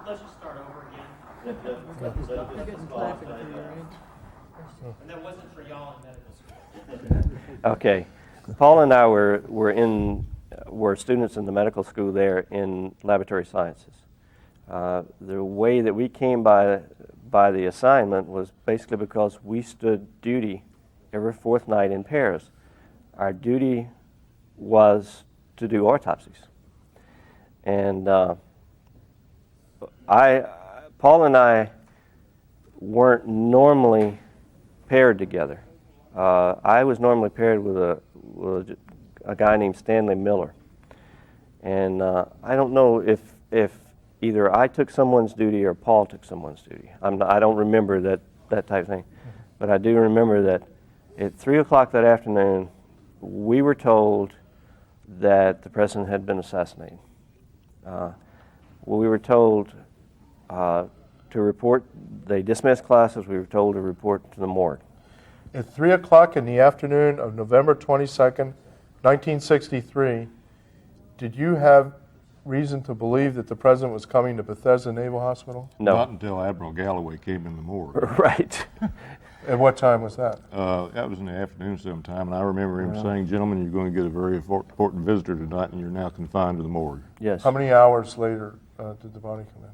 Let's just start over again. And that wasn't for y'all in medical school. Okay. Paul and I were students in the medical school there in laboratory sciences. The way that we came by the assignment was basically because we stood duty every fourth night in pairs. Our duty was to do autopsies. And Paul and I weren't normally paired together. I was normally paired with a guy named Stanley Miller. And I don't know if either I took someone's duty or Paul took someone's duty. I don't remember that type of thing. But I do remember that at 3 o'clock that afternoon, we were told that the president had been assassinated. We were told to report. They dismissed classes. We were told to report to the morgue. At 3 o'clock in the afternoon of November 22nd, 1963, did you have reason to believe that the president was coming to Bethesda Naval Hospital? No. Not until Admiral Galloway came in the morgue. Right. At what time was that? That was in the afternoon sometime, and I remember him saying, "Gentlemen, you're going to get a very important visitor tonight, and you're now confined to the morgue." Yes. How many hours later did the body come in?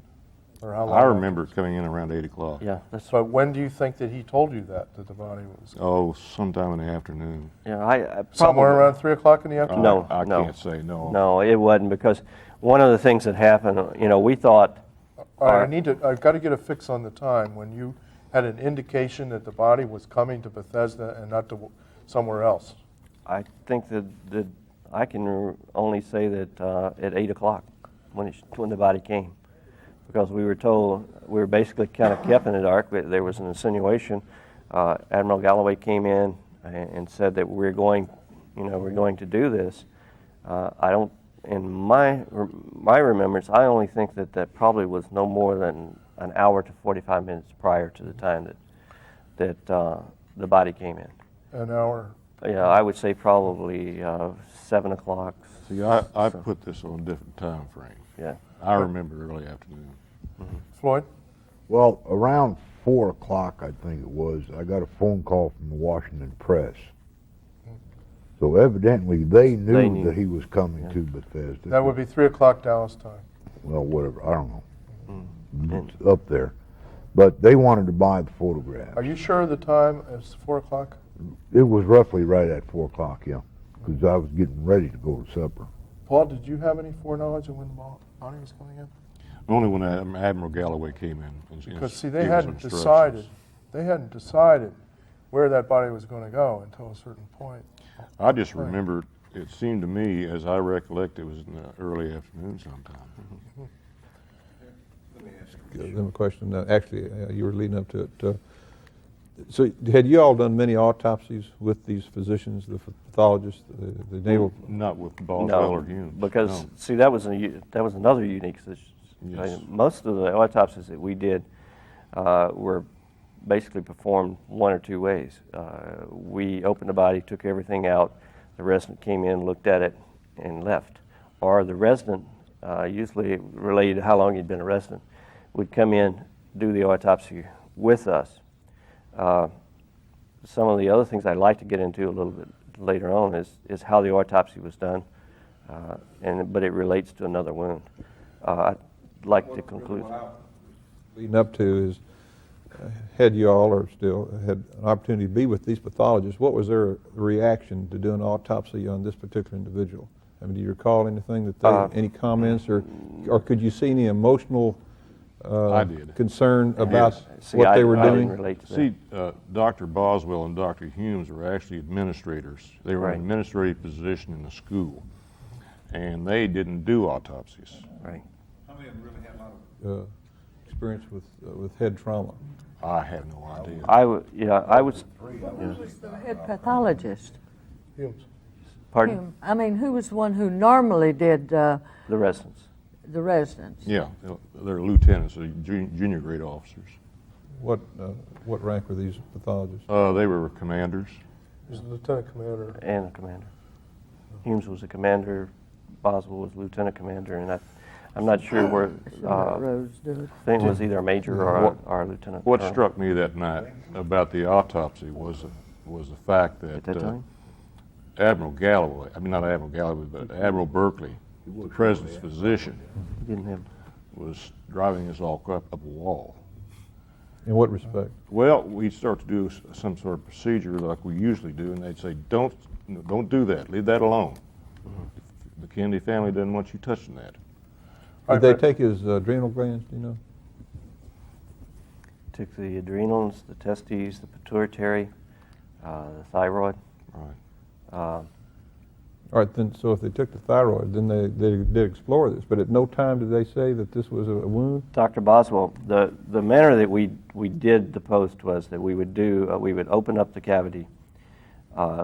Or how long? I remember it coming in around 8 o'clock. Yeah. But when do you think that he told you that the body was? Oh, sometime in the afternoon. Yeah. I probably, Somewhere around 3 o'clock in the afternoon? No, I no. can't say no. No, it wasn't, because one of the things that happened, we thought. All right, I've got to get a fix on the time when you had an indication that the body was coming to Bethesda and not to somewhere else. I think that I can only say that at 8 o'clock when the body came, because we were told, we were basically kind of kept in the dark. There was an insinuation. Admiral Galloway came in and said that we're going to do this. I don't. In my remembrance, I only think that probably was no more than an hour to 45 minutes prior to the time that the body came in. An hour? Yeah, I would say probably 7 o'clock. See, I put this on a different time frame. Yeah. I remember early afternoon. Mm-hmm. Floyd? Well, around 4 o'clock, I think it was, I got a phone call from the Washington Press. So evidently they knew that he was coming to Bethesda. That would be 3 o'clock Dallas time. Well, whatever, I don't know. It's up there. But they wanted to buy the photograph. Are you sure the time is 4 o'clock? It was roughly right at 4 o'clock, yeah, because I was getting ready to go to supper. Paul, did you have any foreknowledge of when the body was coming in? Only when Admiral Galloway came in. Because see, they hadn't decided where that body was going to go until a certain point. I just remember, it seemed to me, as I recollect, it was in the early afternoon sometime. Let me ask them a question. Actually, you were leading up to it. So had you all done many autopsies with these physicians, the pathologists, the naval? Not with Boswell or Humes. Because, see, that was another unique situation. Yes. Most of the autopsies that we did were basically performed one or two ways. We opened the body, took everything out, the resident came in, looked at it, and left. Or the resident, usually related to how long he'd been a resident, would come in, do the autopsy with us. Some of the other things I'd like to get into a little bit later on is how the autopsy was done, but it relates to another wound. I'd like to conclude. What I was leading up to is, had you all or still had an opportunity to be with these pathologists, what was their reaction to doing an autopsy on this particular individual? I mean, do you recall anything that they, any comments, or could you see any emotional I did. concern about See, what they were I doing? didn't relate to that. See, Dr. Boswell and Dr. Humes were actually administrators. They were in Right. an administrative position in the school, and they didn't do autopsies. Right. How many of them really had a lot of experience with head trauma? I have no idea. I was. Who was the head pathologist? Humes. Pardon? Him. I mean, who was the one who normally did The residents. the residents? Yeah, they're lieutenants, so junior grade officers. What rank were these pathologists? They were commanders. He was the lieutenant commander. And a commander. Humes was a commander, Boswell was lieutenant commander, and I'm not sure where, Rose did it. I think it was either a major or a lieutenant. What colonel. struck me that night about the autopsy was the fact At that that time? Admiral Galloway, I mean not Admiral Galloway, but Admiral Berkeley, the president's physician, He didn't have, was driving us all up a wall. In what respect? Well, we'd start to do some sort of procedure like we usually do, and they'd say, don't do that, leave that alone. The Kennedy family doesn't want you touching that. Did they take his adrenal glands, do you know? took the adrenals, the testes, the pituitary, the thyroid. Right. All right, then, so if they took the thyroid, then they did explore this, but at no time did they say that this was a wound? Dr. Boswell, the manner that we did the post was that we would do, we would open up the cavity,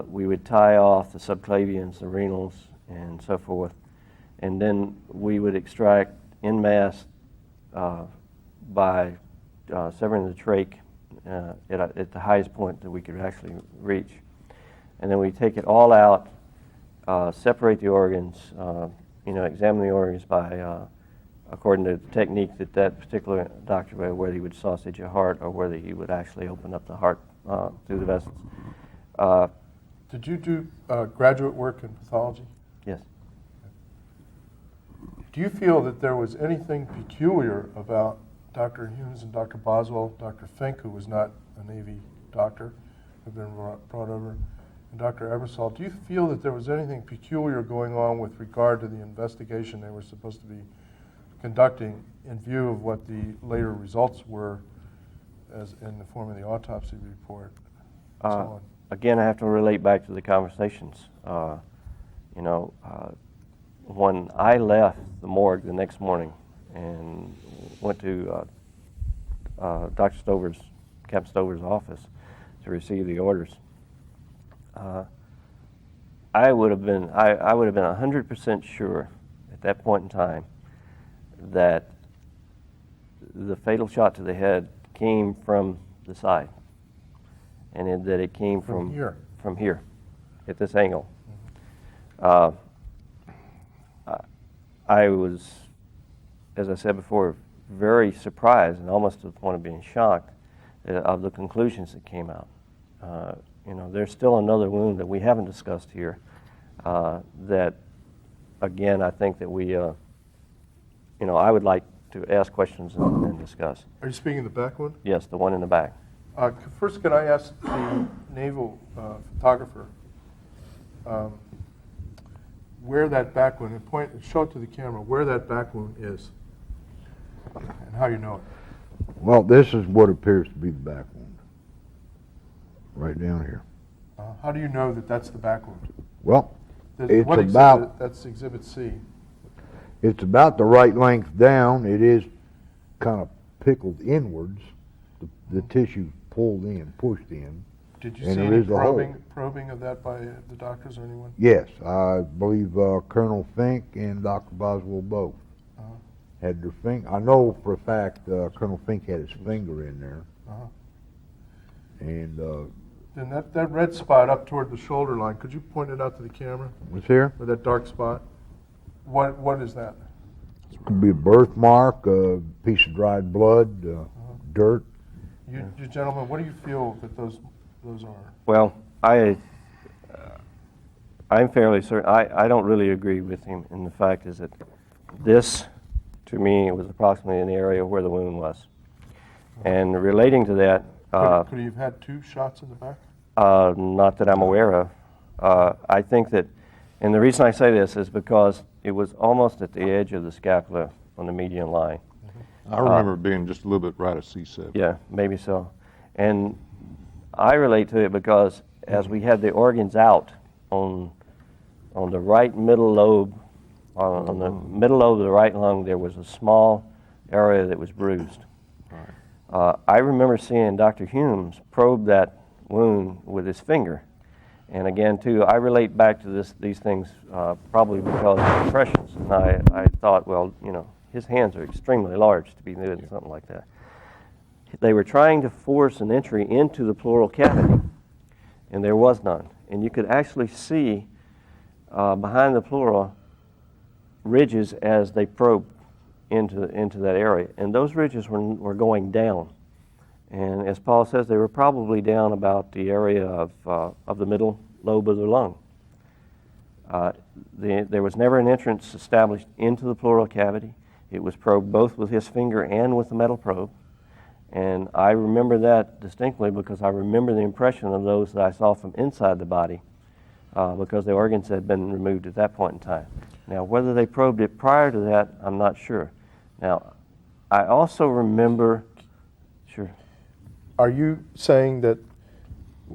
we would tie off the subclavians, the renals, and so forth, and then we would extract en masse by severing the trach at the highest point that we could actually reach. And then we take it all out, separate the organs, examine the organs by, according to the technique that particular doctor would, whether he would sausage a heart or whether he would actually open up the heart through the vessels. Did you do graduate work in pathology? Yes. Do you feel that there was anything peculiar about Dr. Humes and Dr. Boswell, Dr. Fink, who was not a Navy doctor, who had been brought over, and Dr. Ebersol? Do you feel that there was anything peculiar going on with regard to the investigation they were supposed to be conducting in view of what the later results were as in the form of the autopsy report? And so on? Again, I have to relate back to the conversations. When I left the morgue the next morning and went to Dr. Stover's, Captain Stover's office to receive the orders, I would have been 100% sure at that point in time that the fatal shot to the head came from the side, and that it came from here, at this angle. I was, as I said before, very surprised and almost to the point of being shocked of the conclusions that came out. There's still another wound that we haven't discussed here that, again, I think that we, I would like to ask questions and discuss. Are you speaking of the back one? Yes, the one in the back. First, can I ask the naval photographer where that back wound, and show it to the camera, where that back wound is and how you know it? Well, this is what appears to be the back wound, right down here. How do you know that that's the back wound? Well, it's What about exhibit? That's Exhibit C. it's about the right length down. It is kind of pickled inwards. The tissue pulled in, pushed in. Did you And see there any is a hole. probing of that by the doctors or anyone? Yes, I believe Colonel Fink and Dr. Boswell both had their finger. I know for a fact Colonel Fink had his finger in there. And Then that red spot up toward the shoulder line, could you point it out to the camera? was here. Or that dark spot? What is that? Could be a birthmark, a piece of dried blood, dirt. You gentlemen, what do you feel that those are? Well, I'm fairly certain. I don't really agree with him in the fact is that this, to me, was approximately in the area where the wound was. And relating to that, Could he have had two shots in the back? not that I'm aware of. I think that, and the reason I say this is because it was almost at the edge of the scapula on the median line. I remember it being just a little bit right of C7. Yeah, maybe so. And I relate to it because as we had the organs out on the right middle lobe, on the middle lobe of the right lung, there was a small area that was bruised. I remember seeing Dr. Humes probe that wound with his finger. And again, too, I relate back to these things probably because of impressions. And I thought, well, his hands are extremely large to be doing something like that. They were trying to force an entry into the pleural cavity, and there was none. And you could actually see behind the pleural ridges as they probed into that area. And those ridges were going down. And as Paul says, they were probably down about the area of the middle lobe of the lung. There was never an entrance established into the pleural cavity. It was probed both with his finger and with the metal probe. And I remember that distinctly because I remember the impression of those that I saw from inside the body because the organs had been removed at that point in time. Now, whether they probed it prior to that, I'm not sure. Now, I also remember, sure. Are you saying that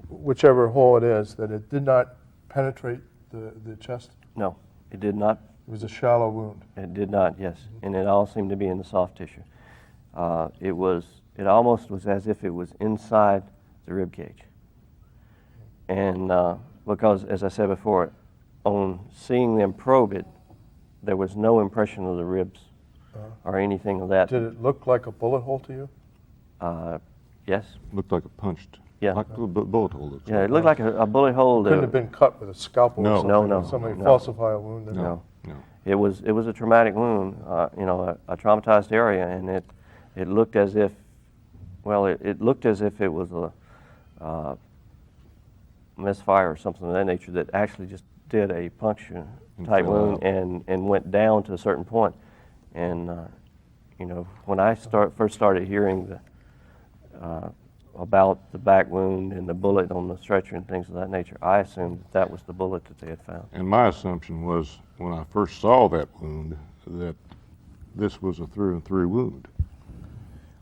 whichever hole it is, that it did not penetrate the chest? No, it did not. It was a shallow wound. It did not, yes. And it all seemed to be in the soft tissue. It almost was as if it was inside the rib cage. And because, as I said before, on seeing them probe it, there was no impression of the ribs or anything of that. Did it look like a bullet hole to you? Yes. Looked like a punched, Yeah. like a bullet hole. Looks Yeah, it looked like a bullet hole. Couldn't have been cut with a scalpel No. or something. No, no, Somebody no. falsify a wound. in it. No. No. It was a traumatic wound, a traumatized area, and it looked as if, well, it looked as if it was a misfire or something of that nature that actually just did a puncture type fell wound out. and went down to a certain point. And when I first started hearing about the back wound and the bullet on the stretcher and things of that nature, I assumed that was the bullet that they had found. And my assumption was, when I first saw that wound, that this was a through and through wound.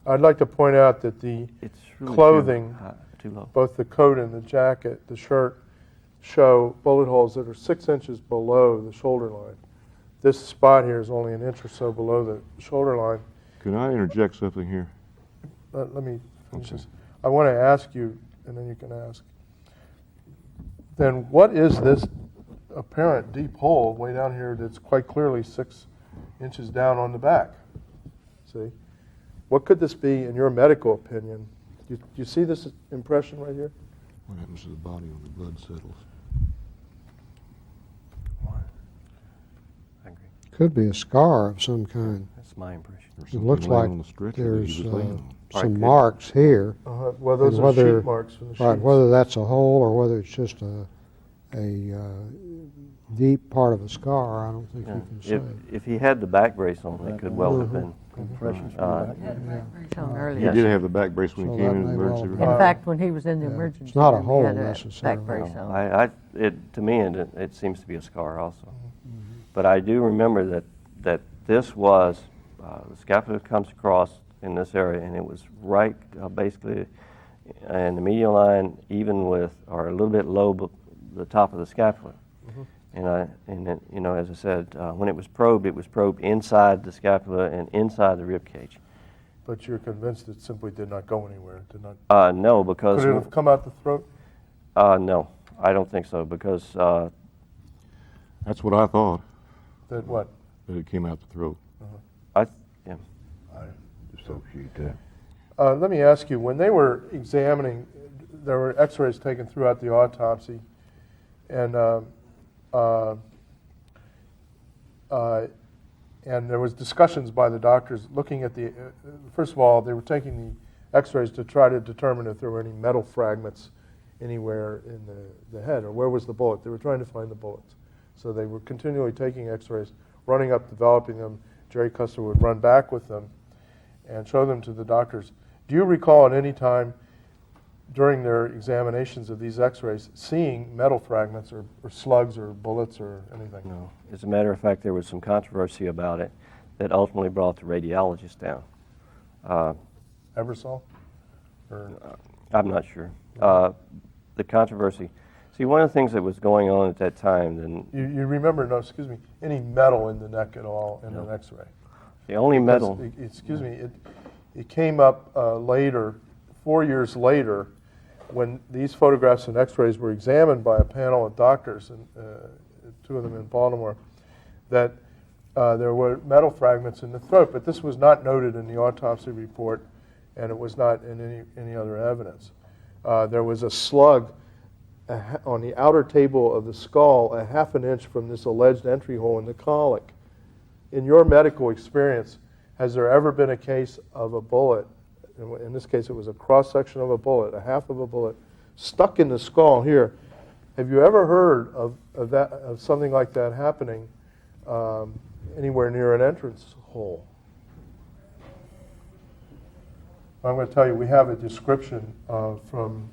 I'd like to point out that the It's really clothing, too low. both the coat and the jacket, the shirt, show bullet holes that are 6 inches below the shoulder line. This spot here is only an inch or so below the shoulder line. Can I interject something here? Let me finish Okay. this. I want to ask you, and then you can ask. Then what is this apparent deep hole way down here that's quite clearly 6 inches down on the back? See? What could this be in your medical opinion? You see this impression right here? What happens to the body when the blood settles? I agree. Could be a scar of some kind. That's my impression. Or It something looks laying like on the stretcher that there's he was laying on. some marks here. Well, those And are whether- sheet marks from the sheets. Right, whether that's a hole or whether it's just a deep part of a scar, I don't think Yeah. you can say. If he had the back brace on, it could well have been. Impressions from Uh, the back. Shown He earlier. did have the back brace when So he came that in the may well emergency be. room. In fact, when he was in the Yeah. emergency It's not a room, hole he had a necessarily. back brace No. on. To me, it seems to be a scar also. But I do remember that this was, the scapula comes across in this area, and it was right basically in the medial line, even with, or a little bit low the top of the scapula. And as I said, when it was probed inside the scapula and inside the rib cage. But you're convinced it simply did not go anywhere. It did not. No, because Could it have come out the throat? no, I don't think so, because That's what I thought, That what? that it came out the throat. yeah. I associate that. Let me ask you, when they were examining, there were x-rays taken throughout the autopsy, and there was discussions by the doctors looking at the, first of all, they were taking the x-rays to try to determine if there were any metal fragments anywhere in the head, or where was the bullet. They were trying to find the bullets. So they were continually taking x-rays, running up, developing them. Jerry Custer would run back with them and show them to the doctors. Do you recall at any time during their examinations of these x-rays seeing metal fragments or slugs or bullets or anything? No. As a matter of fact, there was some controversy about it that ultimately brought the radiologist down. Eversol? Or, I'm not sure. The controversy. See, one of the things that was going on at that time, then you remember, no, excuse me, any metal in the neck at all in an x-ray? the only metal. Excuse me, it came up later, 4 years later, when these photographs and x-rays were examined by a panel of doctors, and two of them in Baltimore, that there were metal fragments in the throat, but this was not noted in the autopsy report, and it was not in any other evidence. There was a slug on the outer table of the skull, a half an inch from this alleged entry hole in the colic. In your medical experience, has there ever been a case of a bullet, in this case it was a cross-section of a bullet, a half of a bullet, stuck in the skull here? Have you ever heard of something like that happening anywhere near an entrance hole? I'm going to tell you, we have a description from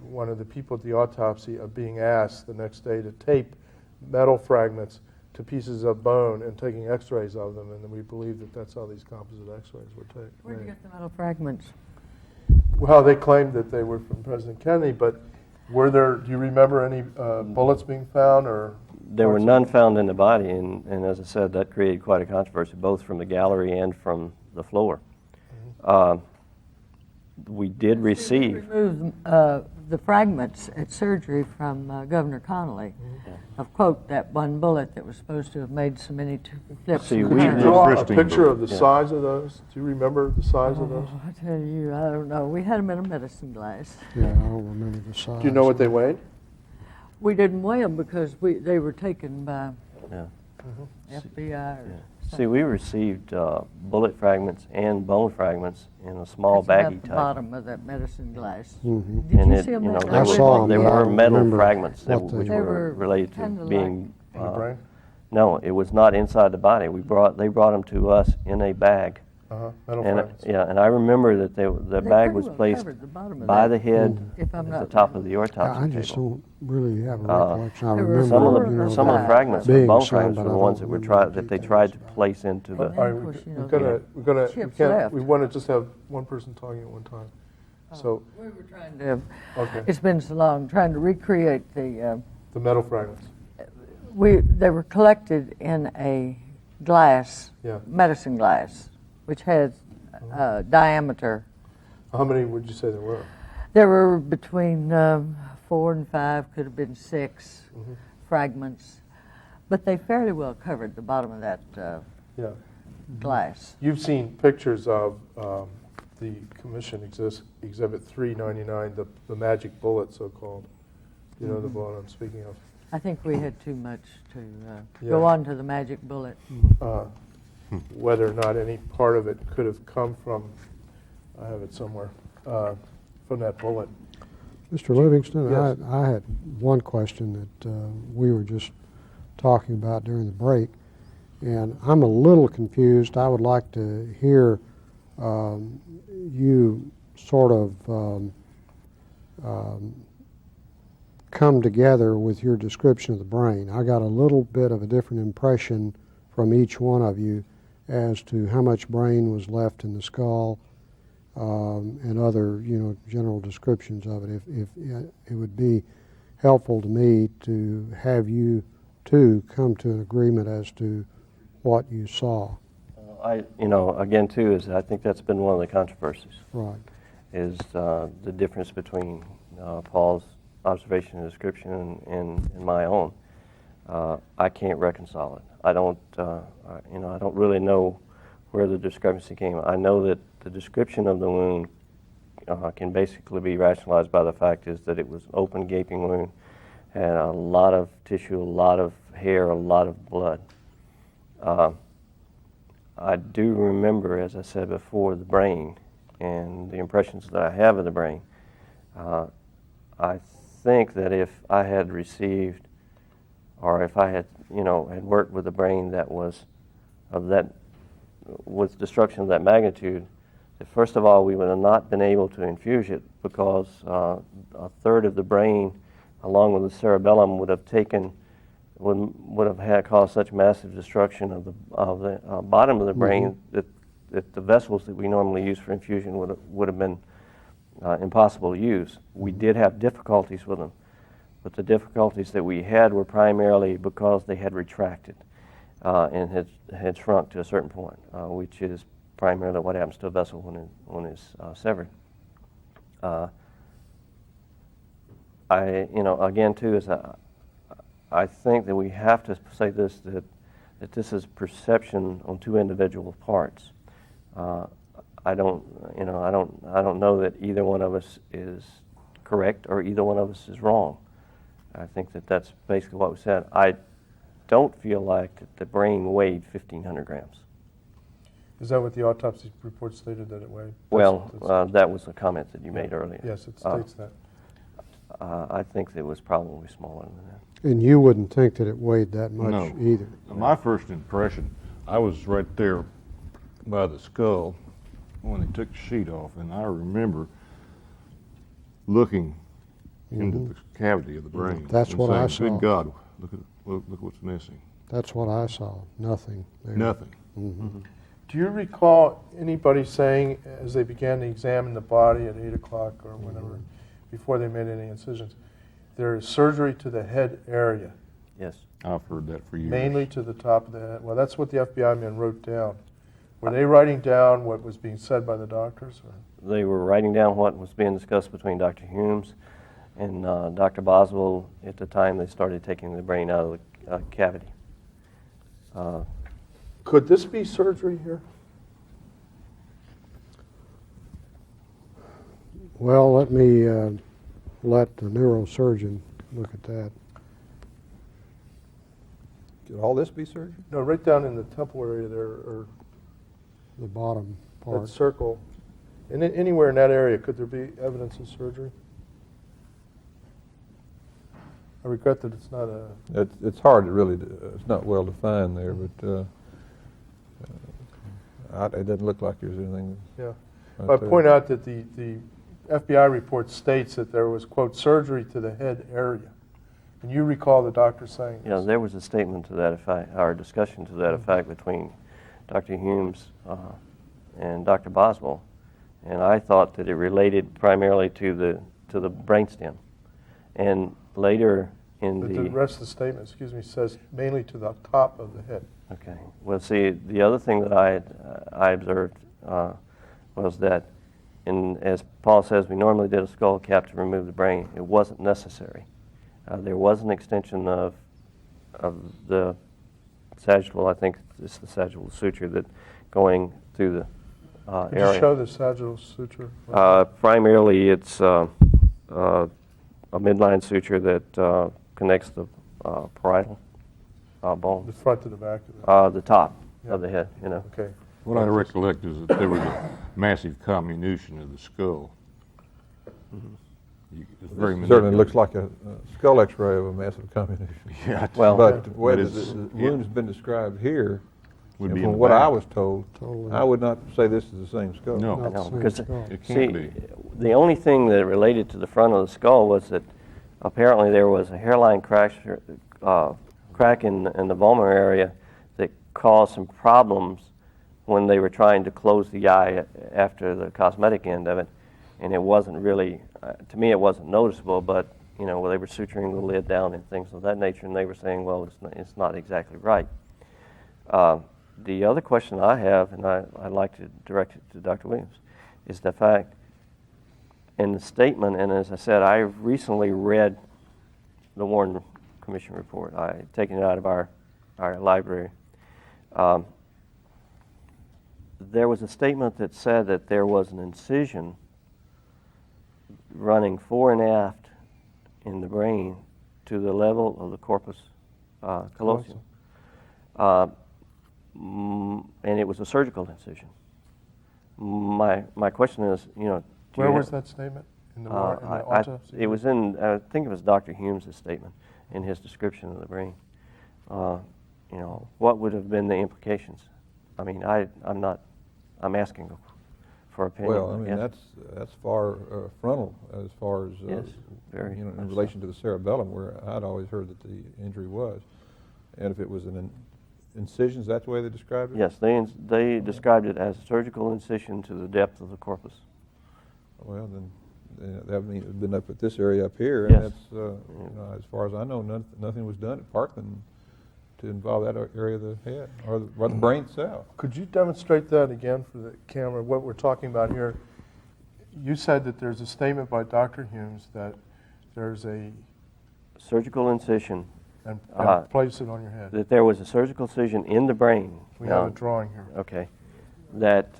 one of the people at the autopsy of being asked the next day to tape metal fragments to pieces of bone and taking x-rays of them, and then we believe that that's how these composite x-rays were taken. Where did you get the metal fragments? Well, they claimed that they were from President Kennedy, but were there, do you remember any bullets being found? Or There were none found in the body, and as I said, that created quite a controversy, both from the gallery and from the floor. We did receive... Removed the fragments at surgery from Governor Connolly. Of quote, that one bullet that was supposed to have made so many flips. See, Could we you draw a Interesting picture bullet. of the size of those? Do you remember the size of those? Oh, I tell you, I don't know. We had them in a medicine glass. Yeah, I don't remember the size. Do you know what they weighed? We didn't weigh them because they were taken by Yeah. FBI. Or See, we received bullet fragments and bone fragments in a small That's about baggie the type. bottom of that medicine glass. Mhm. Did And you it, see them? you know, that they I day? saw 'em, they but I were don't metal remember fragments that, what they which They were were related to kinda being. In the brain? No, it was not inside the body. They brought them to us in a bag. Metal And fragments. and I remember that the They bag pretty was well placed covered the bottom of by that, the head if I'm at not the top of the autopsy I just table. don't really have a recollection. I There were remember, Some of four the or you know, some of the five. fragments, the being bone some, fragments, but were I the ones don't that remember the they details tried to about it. place into the. And All right, of course, you know, we're chips gonna, left. we want to just have one person talking at one time. So, We were trying to, okay, it's been so long, trying to recreate the, the metal fragments. they were collected in a glass, Yeah. medicine glass, which had diameter. How many would you say there were? There were between 4 and 5, could have been 6 fragments, but they fairly well covered the bottom of that Yeah. glass. You've seen pictures of the Commission Exhibit 399, the magic bullet, so-called. You know the bullet I'm speaking of. I think we had too much to Yeah. go on to the magic bullet. Whether or not any part of it could have come from, I have it somewhere, from that bullet. Mr. Livingston, Yes. I had one question that we were just talking about during the break, and I'm a little confused. I would like to hear you sort of come together with your description of the brain. I got a little bit of a different impression from each one of you as to how much brain was left in the skull, and other, general descriptions of it. If it would be helpful to me to have you two come to an agreement as to what you saw. Again too, is I think that's been one of the controversies. Right. Is the difference between Paul's observation and description and my own. I can't reconcile it. I don't really know where the discrepancy came. I know that the description of the wound can basically be rationalized by the fact is that it was an open, gaping wound, had a lot of tissue, a lot of hair, a lot of blood. I do remember, as I said before, the brain and the impressions that I have of the brain. I think that if I had received, or if I had, had worked with a brain that was with destruction of that magnitude, that first of all, we would have not been able to infuse it because a third of the brain, along with the cerebellum, would have caused such massive destruction of the bottom of the brain that the vessels that we normally use for infusion would have been impossible to use. We did have difficulties with them, but the difficulties that we had were primarily because they had retracted and had shrunk to a certain point, which is primarily what happens to a vessel when it's severed. Again too, is I think that we have to say this, that this is perception on two individual parts. I don't know that either one of us is correct or either one of us is wrong. I think that that's basically what we said. I don't feel like that the brain weighed 1,500 grams. Is that what the autopsy report stated that it weighed? Well, that was a comment that you made earlier. Yes, it states that. I think it was probably smaller than that. And you wouldn't think that it weighed that much No. either. My first impression, I was right there by the skull when they took the sheet off, and I remember looking into the cavity of the brain. That's and what I saying, saw. Good God, look what's missing. That's what I saw. Nothing there. Nothing. Do you recall anybody saying, as they began to examine the body at 8 o'clock or whenever, before they made any incisions, there is surgery to the head area, Yes. I've heard that for years. mainly to the top of the head? Well, that's what the FBI men wrote down. Were they writing down what was being said by the doctors? Or? They were writing down what was being discussed between Dr. Humes and Dr. Boswell at the time they started taking the brain out of the cavity. Could this be surgery here? Well, let me let the neurosurgeon look at that. Could all this be surgery? No, right down in the temple area there, or The bottom that part. circle. And anywhere in that area, could there be evidence of surgery? I regret that it's not a... It's hard to really, it's not well defined there, but it doesn't look like there's anything. Yeah. right I there. point out that the FBI report states that there was, quote, surgery to the head area. And you recall the doctor saying Yeah, this. there was a statement to that effect, or a discussion to that effect between Dr. Humes and Dr. Boswell, and I thought that it related primarily to the brainstem. And later in But the rest of the statement, says mainly to the top of the head. Okay. Well, see, the other thing that I observed was that, as Paul says, we normally did a skull cap to remove the brain. It wasn't necessary. There was an extension of the sagittal. I think it's the sagittal suture that going through the Could area. you show the sagittal suture? Primarily, it's a midline suture that connects the parietal bone. The front to the back of it. The top Yeah. of the head, you know. Okay. What I recollect is that there was a massive comminution of the skull. It's very Certainly looks manipulative. like a skull X-ray of a massive comminution. Yeah, Well, But the way But that it's- the wound's been described here, would and be in from the what back. I was told, Totally. I would not say this is the same skull. No. Not the No, same because skull. It see, can't be. the only thing that related to the front of the skull was that apparently there was a hairline crack in the vomer area that caused some problems when they were trying to close the eye after the cosmetic end of it, and it wasn't really, to me, it wasn't noticeable. But you know, they were suturing the lid down and things of that nature, and they were saying, well, it's not exactly right. The other question I have, and I'd like to direct it to Dr. Williams, is the fact in the statement, and as I said, I recently read the Warren Commission report. I had taken it out of our library. There was a statement that said that there was an incision running fore and aft in the brain to the level of the corpus callosum. And it was a surgical incision. My question is, you know, do Where you was have- that statement? In the autopsy? it was in, I think it was Dr. Humes' statement in his description of the brain. You know, what would have been the implications? I mean, I'm asking for opinion. Well, I mean, Yes. that's far frontal as far as, Yes, very you know, in much so. relation to the cerebellum, where I'd always heard that the injury was. And if it was an incisions, that's the way they described it? Yes, they described it as a surgical incision to the depth of the corpus. Well, then, that means it's been up at this area up here, and Yes. that's, you know, as far as I know, nothing was done at Parkland to involve that area of the head, or the brain itself. Could you demonstrate that again for the camera, what we're talking about here? You said that there's a statement by Dr. Humes that there's a, Surgical incision, and Uh, place it on your head. that there was a surgical incision in the brain. We Now- have a drawing here. Okay. That,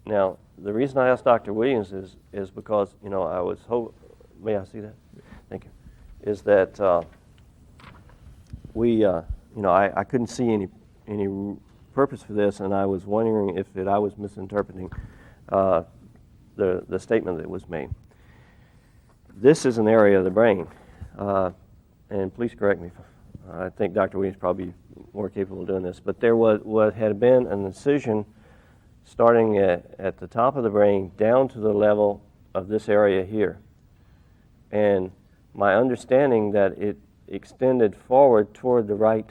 now, the reason I asked Dr. Williams is because, you know, I was may I see that? Thank you. Is that we, you know, I couldn't see any purpose for this, and I was wondering if I was misinterpreting the statement that was made. This is an area of the brain, and please correct me. I think Dr. Williams is probably more capable of doing this, but there had been an incision starting at the top of the brain down to the level of this area here. And my understanding that it extended forward toward the right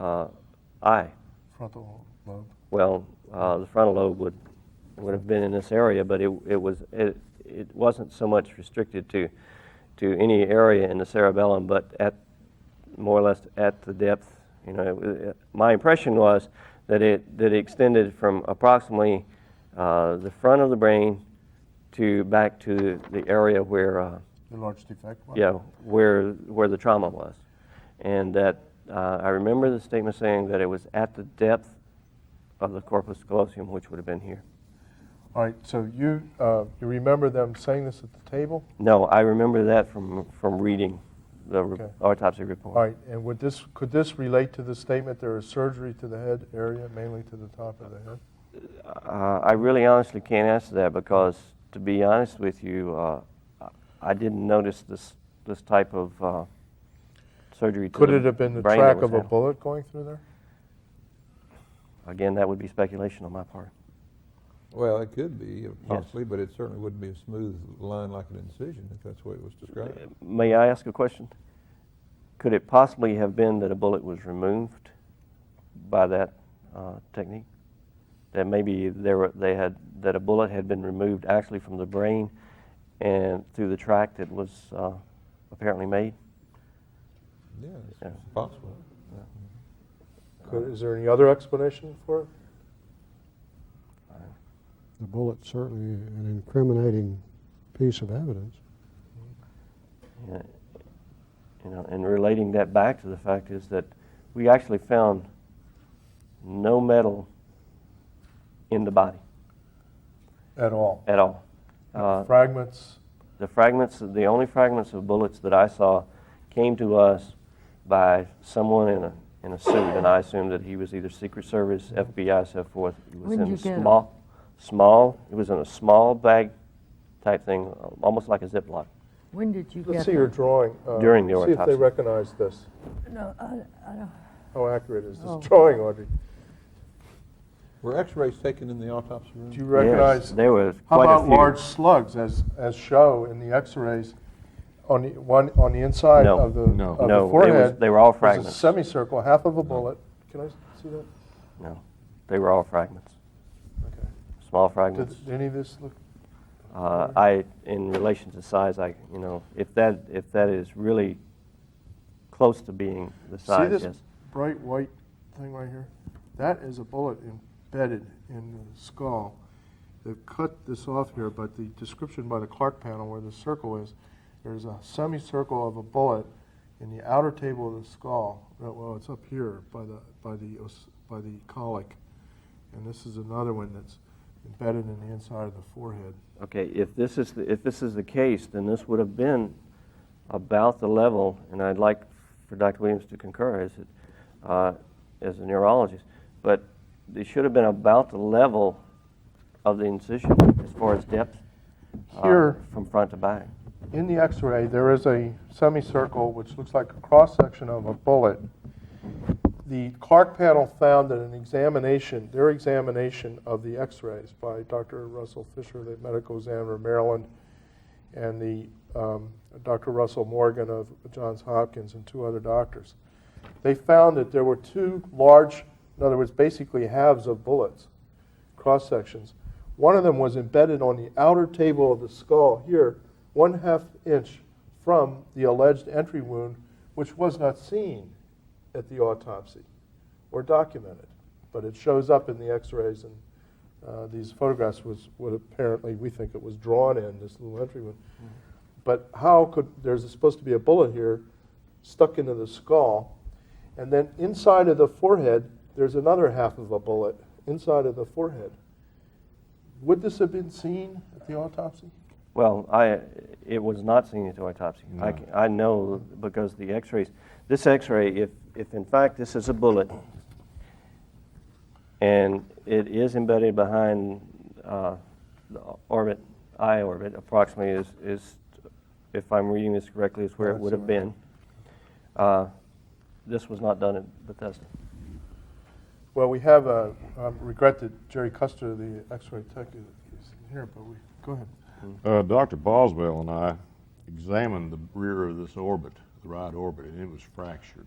eye. Frontal lobe. Well, the frontal lobe would have been in this area, but it wasn't so much restricted to any area in the cerebellum, but at more or less at the depth. My impression was that it extended from approximately the front of the brain to back to the area where The large defect one? yeah, where the trauma was, and that I remember the statement saying that it was at the depth of the corpus callosum, which would have been here. All right, so you remember them saying this at the table? No, I remember that from reading the Okay. autopsy report. All right, and could this relate to the statement there is surgery to the head area, mainly to the top of the head? I really honestly can't answer that because, to be honest with you, I didn't notice this type of surgery to Could the it have been the brain track that was of a happening. bullet going through there? Again, that would be speculation on my part. Well, it could be, possibly, but it certainly wouldn't be a smooth line like an incision, if that's the way it was described. May I ask a question? Could it possibly have been that a bullet was removed by that technique? That maybe that a bullet had been removed actually from the brain and through the track that was apparently made? Yeah, it's Yeah. possible. Is there any other explanation for it? The bullet's certainly an incriminating piece of evidence. Yeah. And relating that back to the fact is that we actually found no metal in the body At all? at all. Fragments? The only fragments of bullets that I saw came to us by someone in a suit, and I assumed that he was either Secret Service, FBI, so forth. It was When did in you get 'em? It was in a small bag type thing, almost like a Ziploc. When did you get Let's see your them? drawing. During the See if they autopsy. recognize this. No, I don't. How accurate is this Oh. drawing, Audrey? Were x-rays taken in the autopsy room? Do you recognize? Yes, there was How quite a about few. large slugs, as show in the X-rays on the inside No. of the No. of No, the forehead? they were all there's fragments. a semicircle, half of a bullet. Can I see that? No, they were all fragments, Okay. small fragments. Did any of this look? In relation to size, if that is really close to being the size, See this yes. bright white thing right here? That is a bullet embedded in the skull. They've cut this off here, but the description by the Clark panel where the circle is, there's a semicircle of a bullet in the outer table of the skull. Well, it's up here by the colic, and this is another one that's embedded in the inside of the forehead. Okay, if this is the case, then this would have been about the level, and I'd like for Dr. Williams to concur as a neurologist, but it should have been about the level of the incision as far as depth Here, from front to back. in the X-ray, there is a semicircle which looks like a cross-section of a bullet. The Clark panel found that their examination of the X-rays by Dr. Russell Fisher, the medical examiner of Maryland, and the Dr. Russell Morgan of Johns Hopkins and two other doctors, they found that there were two large, in other words, basically halves of bullets, cross-sections. One of them was embedded on the outer table of the skull here, 1/2 inch from the alleged entry wound, which was not seen at the autopsy or documented, but it shows up in the X-rays, and these photographs would apparently, we think it was drawn in this little entry wound. Mm-hmm. But how could there's supposed to be a bullet here stuck into the skull, and then inside of the forehead there's another half of a bullet inside of the forehead. Would this have been seen at the autopsy? Well, it was not seen at the autopsy. No. I know because the X-rays. This X-ray, if in fact this is a bullet, and it is embedded behind the orbit, eye orbit, approximately is, if I'm reading this correctly, is where it would have been. This was not done at Bethesda. Well, we have I regret that Jerry Custer, the X-ray tech, is here, but go ahead. Dr. Boswell and I examined the rear of this orbit, the right orbit, and it was fractured.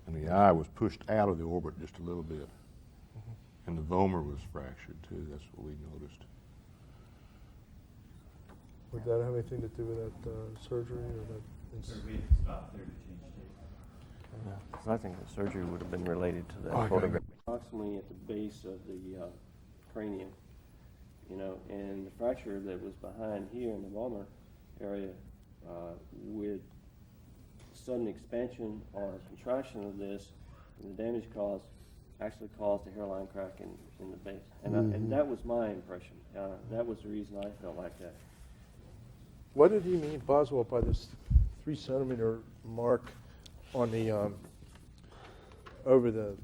And the eye was pushed out of the orbit just a little bit. And the vomer was fractured too, that's what we noticed. Would that have anything to do with that surgery or that? We stopped there to change dates. Yeah, 'cause I think the surgery would have been related to that photograph. Approximately at the base of the cranium, and the fracture that was behind here in the vomer area, with sudden expansion or contraction of this, and the damage actually caused a hairline crack in the base. And, and that was my impression. That was the reason I felt like that. What did he mean, Boswell, by this 3 centimeter mark on the over the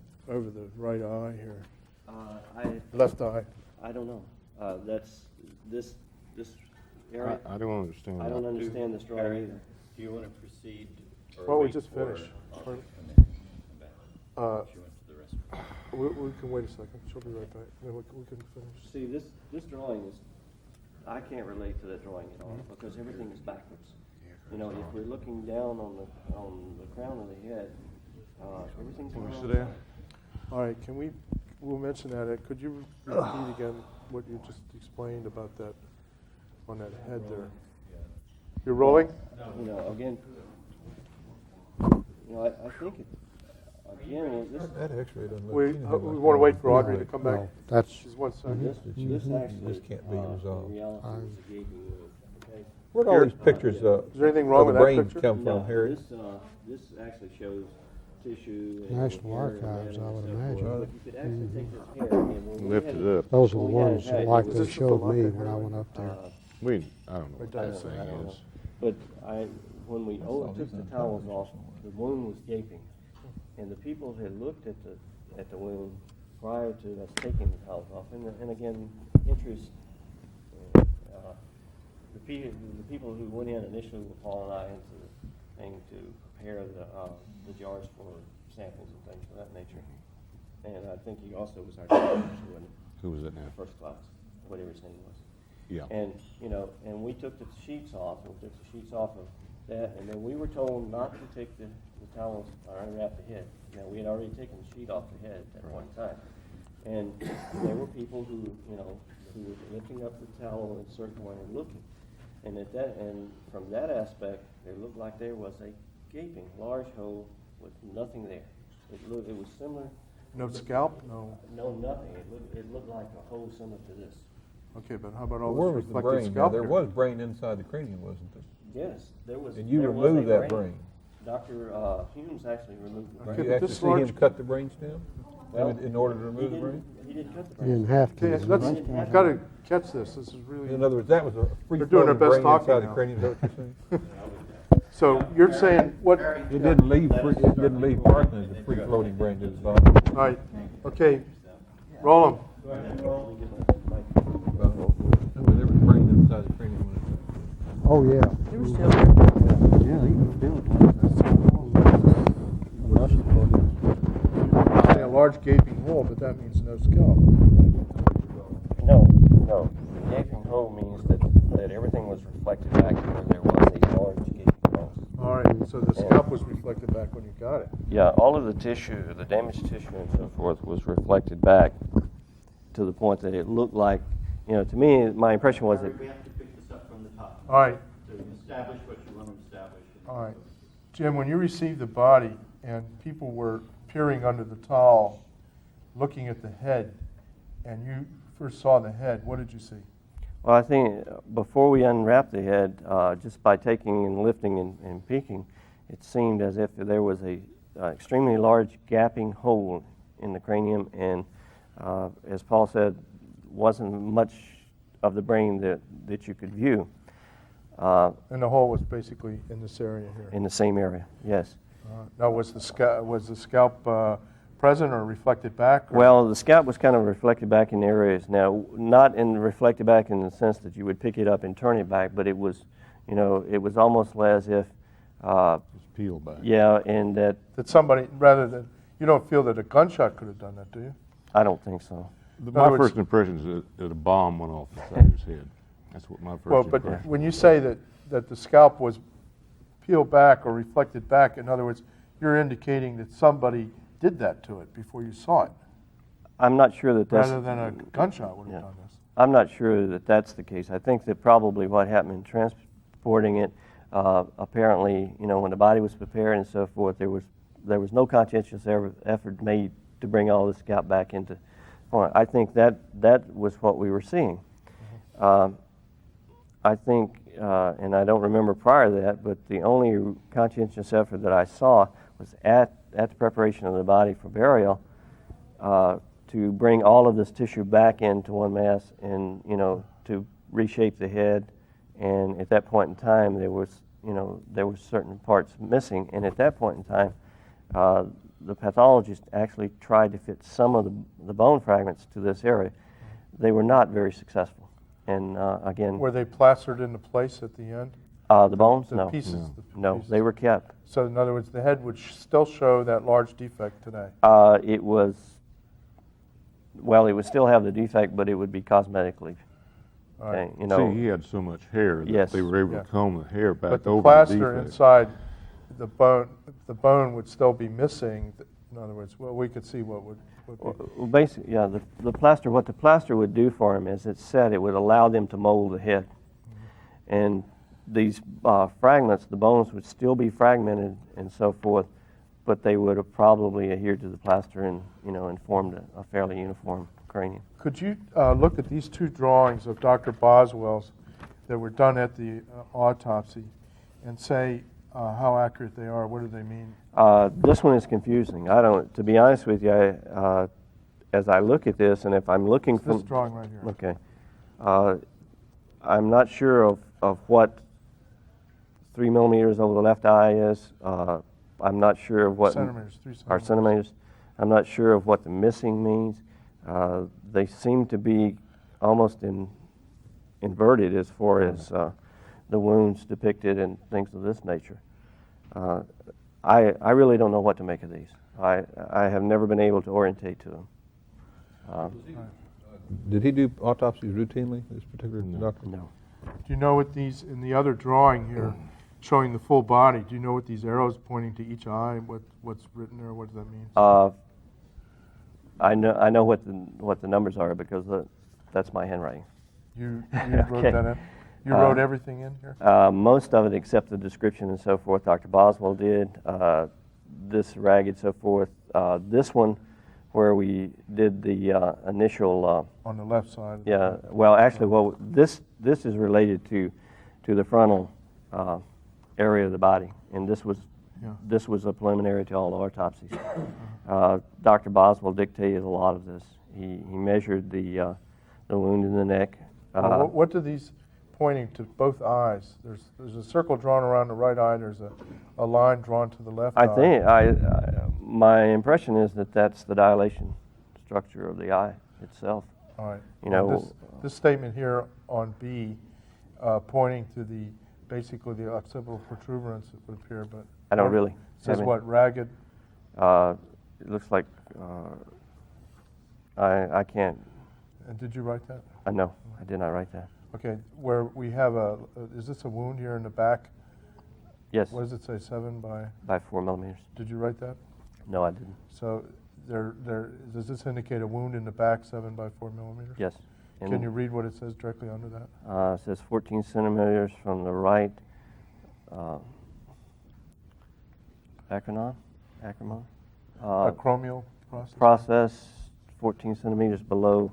right eye here? Left eye. I don't know. That's this area. I don't understand I that. don't understand this drawing either. Do you want to proceed? Or Well, we wait just for finished. Audrey to come in and come back? She went to the restroom. We can wait a second. She'll be right back. Then we can finish. See, this drawing is, I can't relate to that drawing at all because everything is backwards. If we're looking down on the crown of the head, everything's Can we around sit the down? side. All right, we'll mention that. Could you repeat again what you just explained about that, on that head there? You're rolling? Again, I think again, That X-ray doesn't look We anything like want to that. wait for Audrey to come back. No, that's, Just 1 second. this actually, This can't be resolved. in reality, is a gaping wound. Okay? Where'd all these pictures Is there anything wrong of with the that brain picture? come No, from, Harry? this actually shows tissue. And National hair and Archives, I would so imagine. forth. But you could actually take this hair and when we Lift had it up. those are the when we had ones it that had, like it they was, showed me when I went up there. I don't know what I that don't thing know. is. But when we took the towels off, the wound was gaping, and the people had looked at the wound prior to us taking the towels off. And again, interest. The people who went in initially with Paul and I into the thing to prepare the jars for samples and things of that nature. And I think he also was our doctor, Who was it now? first class, whatever his name was. Yeah. And, and we took the sheets off, and we took the sheets off of that, and then we were told not to take the towels or unwrap the head. Now, we had already taken the sheet off the head at one time. And there were people who were lifting up the towel in a certain way and looking. And and from that aspect, it looked like there was a gaping, large hole with nothing there. It was similar. No scalp? No. No, nothing. It looked like a hole similar to this. Okay, but how about all Where this was the reflected brain? Now, scalp there here? was brain inside the cranium, wasn't there? Yes, there was. And you there was removed a that brain. Dr. Humes actually removed the brain. Okay, You but actually this see large- him cut the brain stem Well, in order to remove the brain? He didn't cut the You brain. didn't have to. Okay, we've got to catch this. This is really. In other words, that was a free They're doing their floating best brain talking inside now. the cranium. Is that what you're saying? So you're saying what? It didn't leave. It didn't leave Parkland as a free floating brain to his body. All right. Okay. Roll them. There was brain inside the cranium. Oh, yeah. He was still there. Yeah, he was still Say a large gaping hole, but that means no scalp. No. The gaping hole means that everything was reflected back to where there was a large gaping hole. All right. So the scalp was reflected back when you got it. Yeah, all of the tissue, the damaged tissue and so forth, was reflected back to the point that it looked like, to me, my impression was that We have to pick this up from the top. All right. To establish what you want to establish. All right. Jim, when you received the body and people were peering under the towel, looking at the head, and you first saw the head, what did you see? well, I think before we unwrapped the head, just by taking and lifting and peeking, it seemed as if there was a extremely large gaping hole in the cranium, and as Paul said, wasn't much of the brain that you could view. And the hole was basically in this area here. In the same area, yes. Now, was the scalp present or reflected back? Or? Well, the scalp was kind of reflected back in areas. Now, not in reflected back in the sense that you would pick it up and turn it back, but it was, it was almost as if, It's peeled back. yeah, and that That somebody, rather than, you don't feel that a gunshot could have done that, do you? I don't think so. My other words- first impression is that a bomb went off the side of his head. That's what my first Well, impression. but when you say that the scalp was peeled back or reflected back, in other words, you're indicating that somebody did that to it before you saw it, I'm not sure that that's. rather than a gunshot would have Yeah. done this. I'm not sure that that's the case. I think that probably what happened in transporting it, apparently, when the body was prepared and so forth, there was no conscientious effort made to bring all the scalp back into. I think that was what we were seeing. I think, and I don't remember prior to that, but the only conscientious effort that I saw was at the preparation of the body for burial to bring all of this tissue back into one mass and, to reshape the head. And at that point in time, there were certain parts missing. And at that point in time, the pathologist actually tried to fit some of the bone fragments to this area. They were not very successful. And again, Were they plastered into place at the end? the bones? The No. pieces? No. the No, pieces? they were kept. So in other words, the head would still show that large defect today. It was, well, it would still have the defect, but it would be cosmetically. All right. Okay, See, he had so much hair that Yes. they were able Yeah. to comb the hair back But the over plaster the defect. inside the bone would still be missing. In other words, well, we could see what would be. well, basically, yeah, the plaster, what the plaster would do for him, as it said, it would allow them to mold the head. And these fragments, the bones would still be fragmented and so forth, but they would have probably adhered to the plaster and, and formed a fairly uniform cranium. Could you look at these two drawings of Dr. Boswell's that were done at the autopsy and say how accurate they are? What do they mean? This one is confusing. To be honest with you, as I look at this, and if I'm looking It's from... this drawing right here. Okay. I'm not sure of what 3 millimeters over the left eye is. I'm not sure of what... Centimeters, 3 Or centimeters. centimeters. I'm not sure of what the missing means. They seem to be almost inverted as far as the wounds depicted and things of this nature. I really don't know what to make of these. I have never been able to orientate to them. Did he do autopsies routinely, this particular doctor? No. Do you know what these, in the other drawing here, showing the full body, do you know what these arrows pointing to each eye, what's written there, what does that mean? I know what the numbers are because that's my handwriting. You Okay. wrote that in? You wrote everything in here? Most of it, except the description and so forth, Dr. Boswell did. This ragged, so forth. This one, where we did the initial. On the left side? Yeah. Well, actually, this is related to the frontal area of the body, and this was a preliminary to all the autopsies. Dr. Boswell dictated a lot of this. He measured the wound in the neck. What do these pointing to both eyes? There's a circle drawn around the right eye. There's a line drawn to the left eye. I think my impression is that that's the dilation structure of the eye itself. All right. You know, And this statement here on B, pointing to basically the occipital protuberance, it would appear, but I don't really. says what, ragged? It looks like I can't. And did you write that? No, I did not write that. Okay, where we have is this a wound here in the back? Yes, What does it say, 7 by? by 4 millimeters. Did you write that? No, I didn't. So does this indicate a wound in the back, 7 by 4 millimeters? Yes. Can you read what it says directly under that? It says 14 centimeters from the right acromion. Acromial process? Process 14 centimeters below.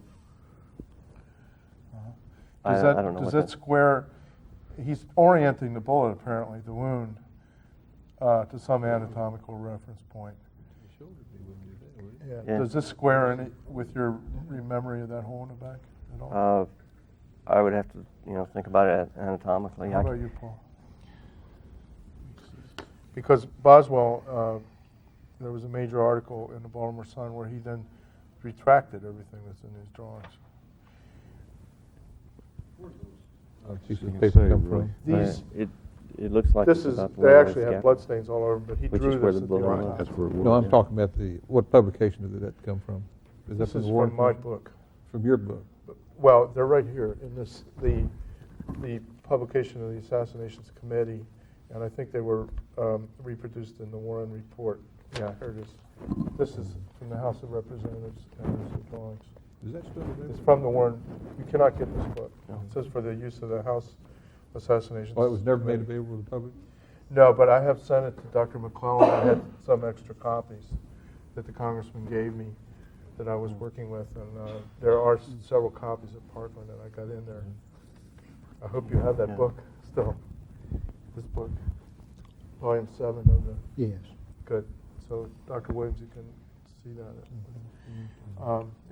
Does I don't know does what that that- square, he's orienting the bullet apparently, the wound, to some anatomical reference point. Yeah. Yeah. Does this square in with your memory of that hole in the back at all? I would have to, think about it anatomically. How about you, Paul? Because Boswell there was a major article in the Baltimore Sun where he then retracted everything that's in his drawings. Pieces You of can paper say, come really. from? These, It looks like this it's is, about the they one actually with have scaffold, bloodstains all over, but he which drew is where this the at the bullet art. was. That's where it was. No, I'm yeah. talking about what publication did that come from? Is that This from is the Warren from my Commission? book. From your book? Well, they're right here in this, the publication of the Assassinations Committee, and I think they were reproduced in the Warren Report. Yeah, here it is. This is from the House of Representatives, and there's the drawings. Is that still available? It's from the Warren, you cannot get this book. No. It says for the use of the House Assassinations. Oh, it was never made Committee. available to the public? No, but I have sent it to Dr. McClellan. I had some extra copies that the congressman gave me that I was working with, and there are several copies at Parkland that I got in there. I hope you have that Yeah. book still. This book, volume 7 of the. Yes. Good. So, Dr. Williams, you can see that.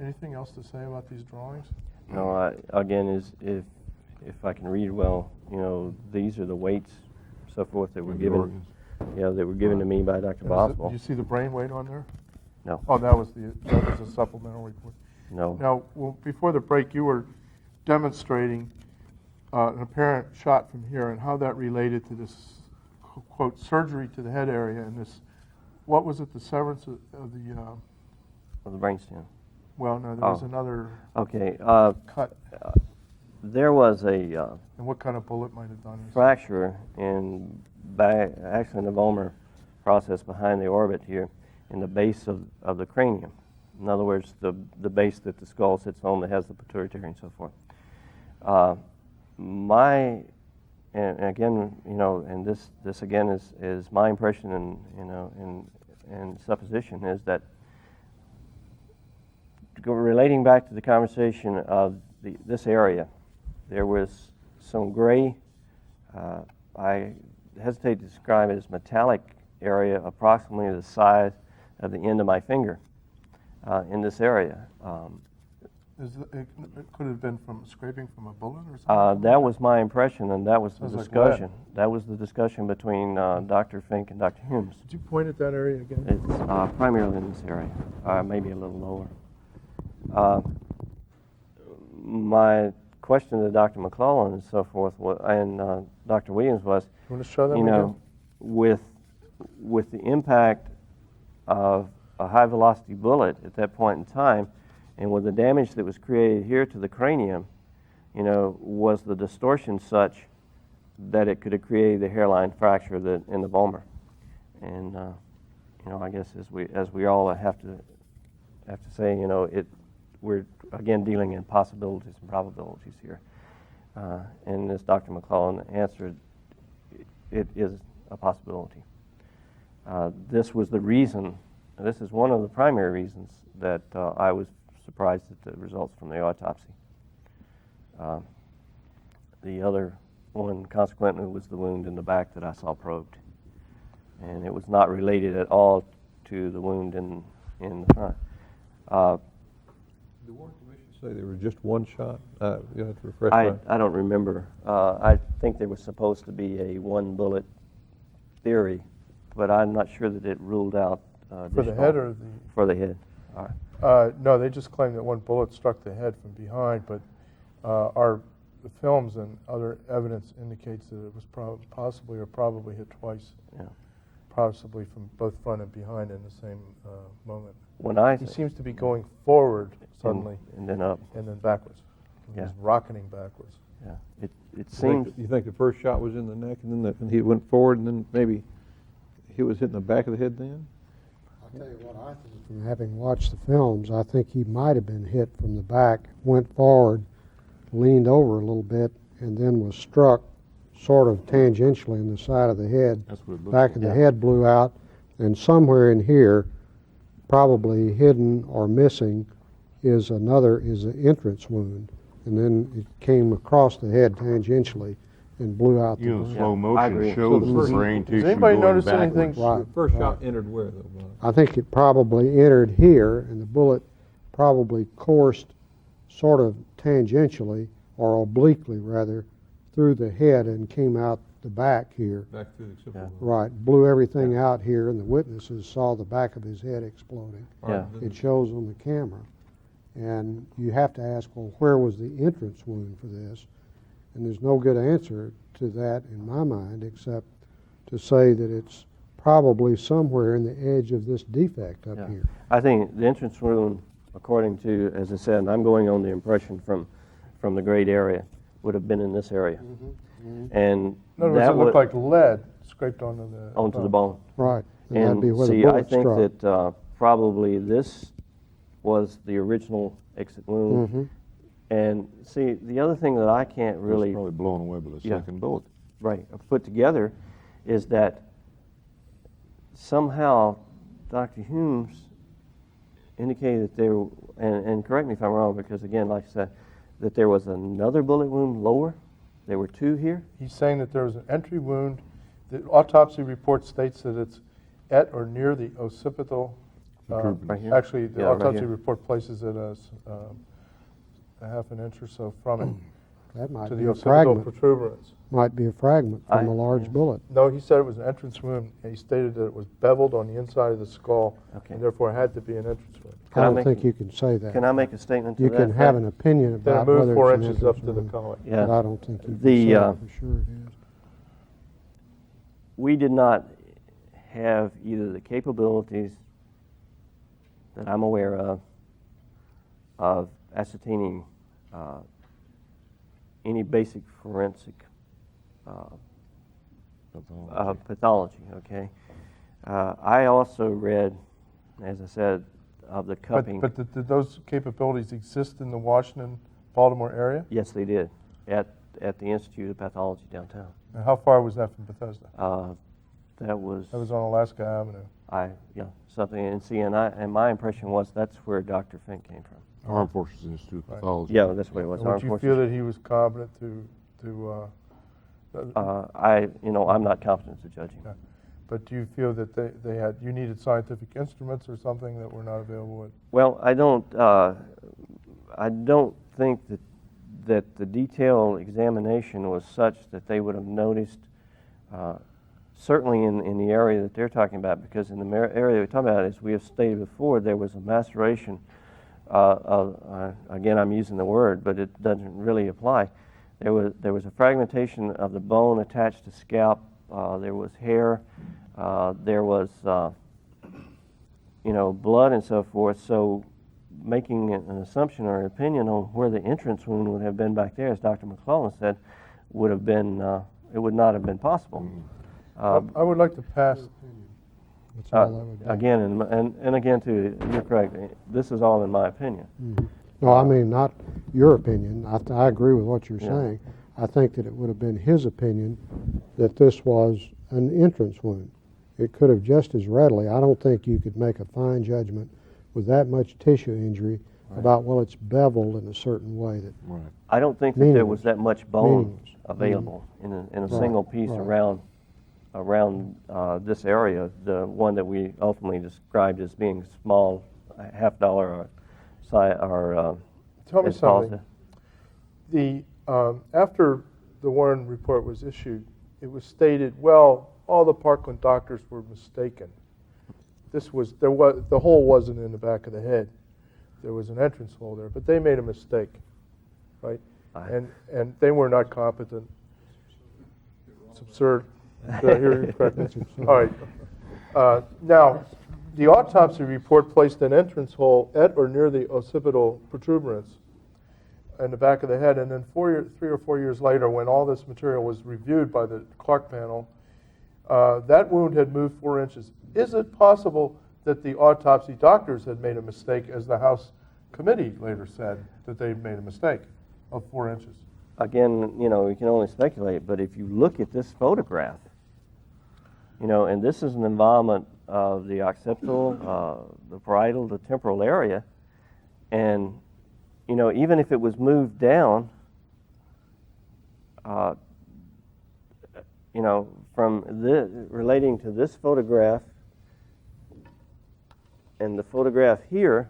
Anything else to say about these drawings? No, again, if I can read well, these are the weights, so forth that were The given. organs. Yeah, that were given to me by Dr. Do Boswell. you see the brain weight on there? No, Oh, that was a supplemental report. no. Now, well, before the break, you were demonstrating an apparent shot from here and how that related to this, quote, surgery to the head area and this, what was it, the severance of the, Of the brainstem. well, no, there was Oh. another Okay, cut. there was a And what kind of bullet might have done this? fracture actually in the vomer process behind the orbit here, in the base of the cranium. In other words, the base that the skull sits on that has the pituitary and so forth. And again, and this again is my impression and supposition is that relating back to the conversation of this area, there was some gray, I hesitate to describe it as metallic area approximately the size of the end of my finger in this area. It could have been from scraping from a bullet or something? That was my impression, and that was the Sounds like discussion. lead. That was the discussion between Dr. Fink and Dr. Humes. Did you point at that area again? It's primarily in this area, maybe a little lower. My question to Dr. McClellan and so forth, and Dr. Williams was, You want to show them again? with the impact of a high velocity bullet at that point in time, and with the damage that was created here to the cranium, was the distortion such that it could have created the hairline fracture in the vomer? And I guess as we all have to say, we're again dealing in possibilities and probabilities here. And as Dr. McClellan answered, it is a possibility. This was the reason. This is one of the primary reasons that I was surprised at the results from the autopsy. The other one, consequently, was the wound in the back that I saw probed. And it was not related at all to the wound in the front. The Warren Commission say there was just one shot? You have to refresh my... I don't remember. I think there was supposed to be a one bullet theory, but I'm not sure that it ruled out For the additional- head or the? For the head. All right. No, they just claim that one bullet struck the head from behind, but our films and other evidence indicates that it was possibly or probably hit twice, Yeah. possibly from both front and behind in the same moment. When I He seems to be going forward suddenly and then up. and then backwards. Yeah. He's rocketing backwards. Yeah. It You seems. think the first shot was in the neck, and then he went forward, and then maybe he was hitting the back of the head then? I'll tell you what I think. From having watched the films, I think he might have been hit from the back, went forward, leaned over a little bit, and then was struck sort of tangentially in the side of the head. That's what it looks Back of the head blew out, and somewhere in here, probably hidden or missing, is an entrance wound, and then it came across the head tangentially and blew out the wound. slow I motion agree. shows So the the first- brain tissue anybody going notice backwards. anything? Right. The first right. shot entered where, though, Bob? I think it probably entered here, and the bullet probably coursed sort of tangentially, or obliquely rather, through the head and came out the back here. Back through the occipital. Right, blew everything out here, and the witnesses saw the back of his head exploding. Yeah. It shows on the camera. And you have to ask, well, where was the entrance wound for this? And there's no good answer to that in my mind, except to say that it's probably somewhere in the edge of this defect up Yeah. here. I think the entrance wound, according to, as I said, and I'm going on the impression from the grade area, would have been in this area. And In other words, that it looked like lead scraped onto the bone. Right, and that'd And be where the see, I bullet think struck. that probably this was the original exit wound. Mhm. And see, the other thing that I can't It was really probably blown away by the Yeah. second bullet. put together is that somehow Dr. Humes indicated that there, and correct me if I'm wrong, because again, like I said, that there was another bullet wound lower. There were two here. He's saying that there was an entry wound. The autopsy report states that it's at or near the occipital. Right here? Actually, the Yeah, right autopsy here. report places it as a half an inch or so from it That might to be the a occipital fragment, protuberance. might be a fragment from I- a large bullet. No, he said it was an entrance wound, and he stated that it was beveled on the inside of the skull, Okay. and therefore it had to be an entrance wound. Can I I don't make- think you can say that. Can I make a statement to You that? can have an opinion Then it about moved whether 4 it's an inches up entrance to the wound, collar. Yeah. but I don't think you can The, say uh, for sure it is. We did not have either the capabilities that I'm aware of ascertaining any basic forensic pathology, okay? I also read, as I said, of the cupping. But did those capabilities exist in the Washington, Baltimore area? Yes, they did, at the Institute of Pathology downtown. And how far was that from Bethesda? That was, That was on Alaska Avenue. something, and see, and my impression was that's where Dr. Fink came from. Armed Forces Institute of Right. Pathology. Yeah, that's what it was. And would Armed you Forces. feel that he was competent to I'm not competent to judge him. Yeah. But do you feel that you needed scientific instruments or something that were not available? Well, I don't think that the detailed examination was such that they would have noticed, certainly in the area that they're talking about, because in the area we're talking about, as we have stated before, there was a maceration. Again, I'm using the word, but it doesn't really apply. There was a fragmentation of the bone attached to scalp. There was hair. There was blood and so forth. So making an assumption or an opinion on where the entrance wound would have been back there, as Dr. McClellan said, would have been it would not have been possible. I would like to pass. That's all that would be. Again, and again, too, you're correct. This is all in my opinion. No, I mean, not your opinion. I agree with what you're Yeah. saying. I think that it would have been his opinion that this was an entrance wound. It could have just as readily. I don't think you could make a fine judgment with that much tissue injury about, well, it's beveled in a certain way. That Right. I don't think that there Meaningless. was that much bone Meaningless. available in a Right, single piece right. around this area, the one that we ultimately described as being small, $50 or Tell me as Paul something. said. After the Warren report was issued, it was stated, well, all the Parkland doctors were mistaken. The hole wasn't in the back of the head. There was an entrance hole there, but they made a mistake, right? And they were not competent. It's absurd. Did I hear you correctly? All right. Now, the autopsy report placed an entrance hole at or near the occipital protuberance in the back of the head, and then 3 or 4 years later, when all this material was reviewed by the Clark panel, that wound had moved 4 inches. Is it possible that the autopsy doctors had made a mistake, as the House committee later said, that they made a mistake of 4 inches? Again, we can only speculate, but if you look at this photograph, and this is an involvement of the occipital, the parietal, the temporal area, and even if it was moved down, from relating to this photograph and the photograph here,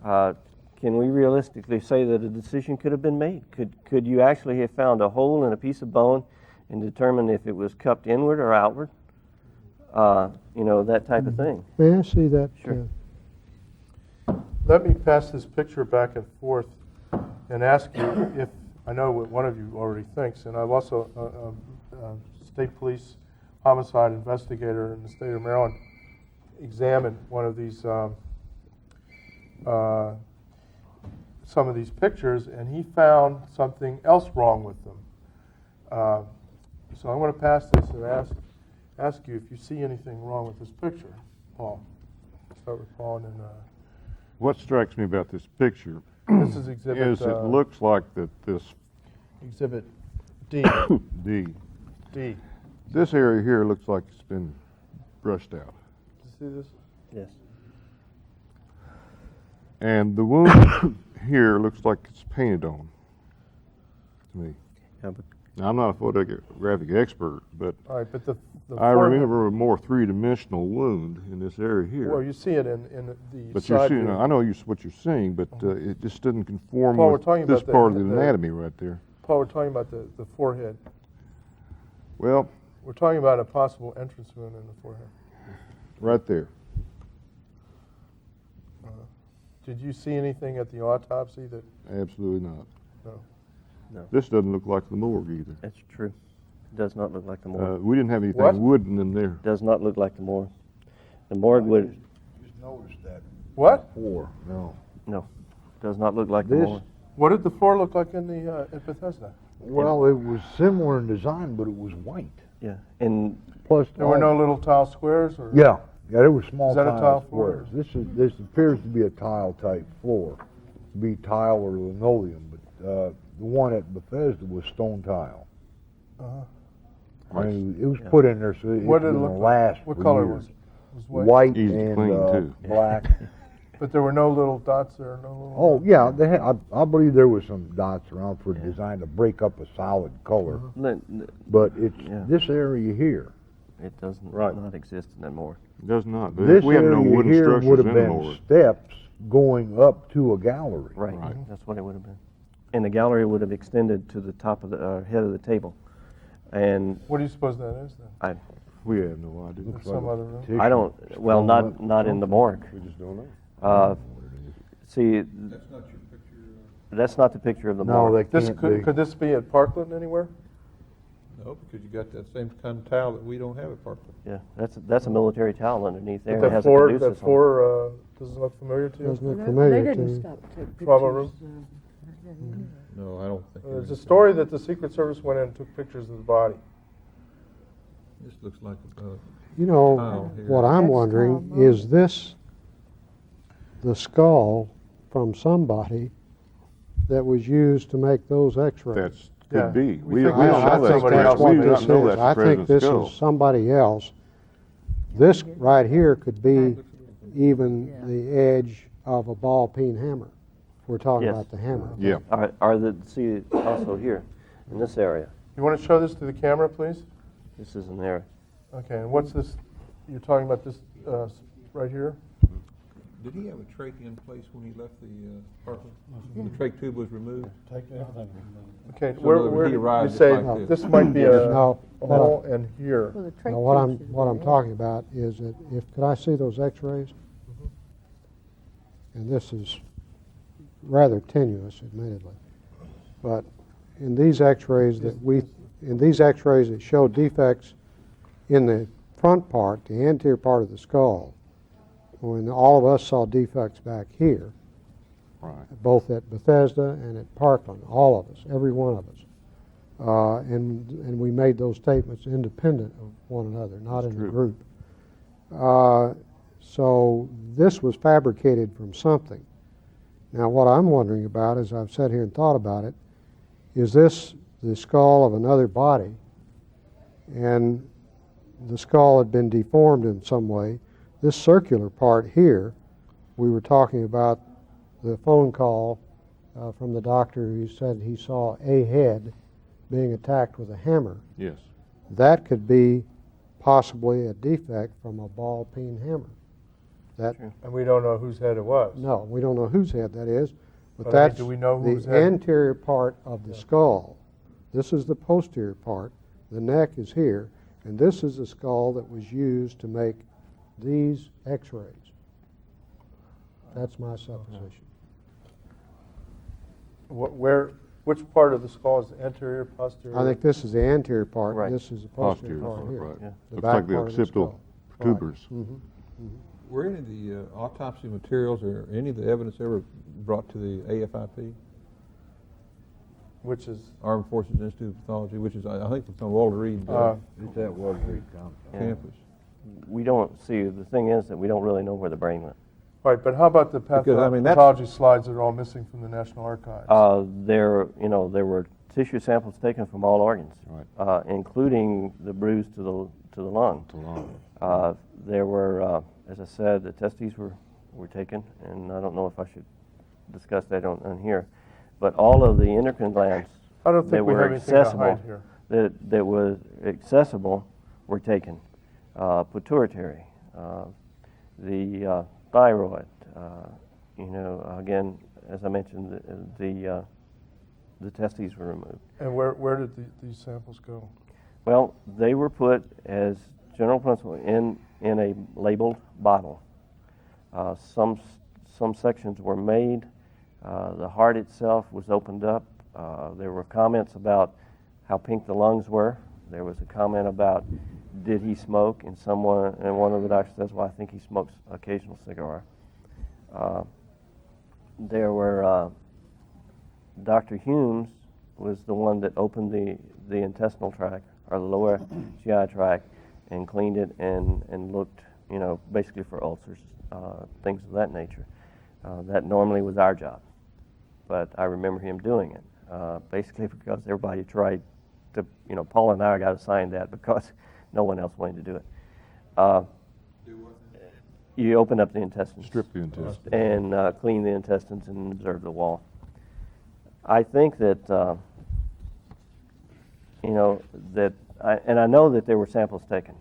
can we realistically say that a decision could have been made? Could you actually have found a hole in a piece of bone and determine if it was cupped inward or outward, that type of thing. May I see that? Sure. Let me pass this picture back and forth and ask you if, I know what one of you already thinks, and I'm also a state police homicide investigator in the state of Maryland, examined one of these, some of these pictures, and he found something else wrong with them. So I'm going to pass this and ask you if you see anything wrong with this picture, Paul. Start with Paul and then. What strikes me about this picture This is exhibit. is it looks like that this Exhibit D. D. D. This area here looks like it's been brushed out. You see this? Yes. And the wound here looks like it's painted on to me. Yeah, but Now, I'm not a photographic expert, but All right, but the I forehead- remember a more three-dimensional wound in this area here. Well, you see it in the But you're side seeing, view. I know what you're seeing, but it just didn't conform Paul, we're with talking this about part of the- the anatomy right there. Paul, we're talking about the forehead. Well, We're talking about a possible entrance wound in the forehead. right there. Did you see anything at the autopsy that? Absolutely not. No. No. This doesn't look like the morgue either. That's true. It does not look like the morgue. We didn't have anything What? wooden in there. Does not look like the morgue. The morgue would, Just noticed that What? before. No. no, does not look like the This- morgue. What did the floor look like in the at Bethesda? Well, it was similar in design, but it was white. Yeah, and Plus, There were no little tile squares, or? Yeah, there were small Is that a tile squares. floor? This appears to be a tile type floor, be tile or linoleum, but the one at Bethesda was stone tile. Uh-huh. I mean, it was Yeah. put in there so it What was did it going look to like? last What for color years. was it? It was white. White Easy to and clean, too. black. But there were no little dots there. No little. Oh yeah, they had, I believe there was some dots around for design to break up a solid color, but it's Yeah. this area here. it doesn't Right. not exist in that morgue. It does not. This We have no area wooden here structures would have in the been morgue. steps going up to a gallery. Right. Right. That's what it would have been. And the gallery would have extended to the top of the head of the table. And What do you suppose that is then? We have no idea. Looks some other room. Tissue I don't. Well, thrown up. not in the morgue. We just don't know. See, That's not your picture. that's not the picture of the No, morgue. they This can't be. could this be at Parkland anywhere? No, because you got that same kind of tile that we don't have at Parkland. Yeah, that's a military towel underneath there. But It has that a caduceus on it. floor doesn't look familiar to you? Doesn't look They familiar to didn't me. stop to take Bravo pictures. No, I don't think. There's a story that the Secret Service went in and took pictures of the body. This looks like You know, Tile here. what I'm That's wondering, tile is this the skull from somebody that was used to make those x-rays? That's Yeah. could be. We think don't we know shot that's somebody present- else. we do That's not what know this that's I the think present this skull. is somebody else. This right here could be even the edge of a ball peen hammer. We're talking Yes. about the hammer. Yeah. Are the see also here in this area? You want to show this to the camera, please? This is an area. Okay, and what's this? You're talking about this right here? Did he have a trach in place when he left the Parkland? The trach tube was removed? Okay, So where in other words, he you arrived say just like this might be a No, hole and here? Well, the trach now what I'm pictures what I'm were talking about is that could I see those x-rays? And this is rather tenuous, admittedly, but in these x-rays that show defects in the front part, the anterior part of the skull, when all of us saw defects back here, Right. both at Bethesda and at Parkland, all of us, every one of us. And we made those statements independent of one another, not in a true. group. So this was fabricated from something. Now what I'm wondering about, as I've sat here and thought about it, is this the skull of another body? And the skull had been deformed in some way. This circular part here, we were talking about the phone call from the doctor who said he saw a head being attacked with a hammer. Yes. That could be possibly a defect from a ball peen hammer. That And we don't know whose head it was. no, we don't know whose head that is, but But I mean, that's do we know whose the head? anterior part of the skull. This is the posterior part, The neck is here, and this is the skull that was used to make these x-rays. That's my supposition. Which part of the skull is the anterior, posterior? I think this is the anterior part, Right. and this is the posterior Posterior, part here. right. Yeah. The Looks back like the part of the occipital skull. tubers. Right. Mhm. Were any of the autopsy materials or any of the evidence ever brought to the AFIP, Which is, Armed Forces Institute of Pathology, which is, I think it's on Walter Reed It's at Wall Street Town. campus? We don't see, the thing is that we don't really know where the brain went. right, but how about the Because, I mean, that's- pathology slides that are all missing from the National Archives? There were tissue samples taken from all organs, Right. including the bruise to the lung. Too long. There were, as I said, the testes were taken, and I don't know if I should discuss that on here, but all of the endocrine glands I don't that think we were have anything to accessible, hide here. that was accessible, were taken. Pituitary, the thyroid, again, as I mentioned, the testes were removed. And where did these samples go? Well, they were put as general principle in a labeled bottle. Some sections were made. The heart itself was opened up. There were comments about how pink the lungs were. There was a comment about did he smoke, and one of the doctors says, well, I think he smokes occasional cigar. There were Dr. Humes was the one that opened the intestinal tract, or the lower GI tract, and cleaned it and looked, basically for ulcers, things of that nature. That normally was our job, but I remember him doing it, basically because everybody tried to, Paul and I got assigned that because no one else wanted to do it. You open up the intestines. Strip the intestines. And clean the intestines and observe the wall. I think that, I know that there were samples taken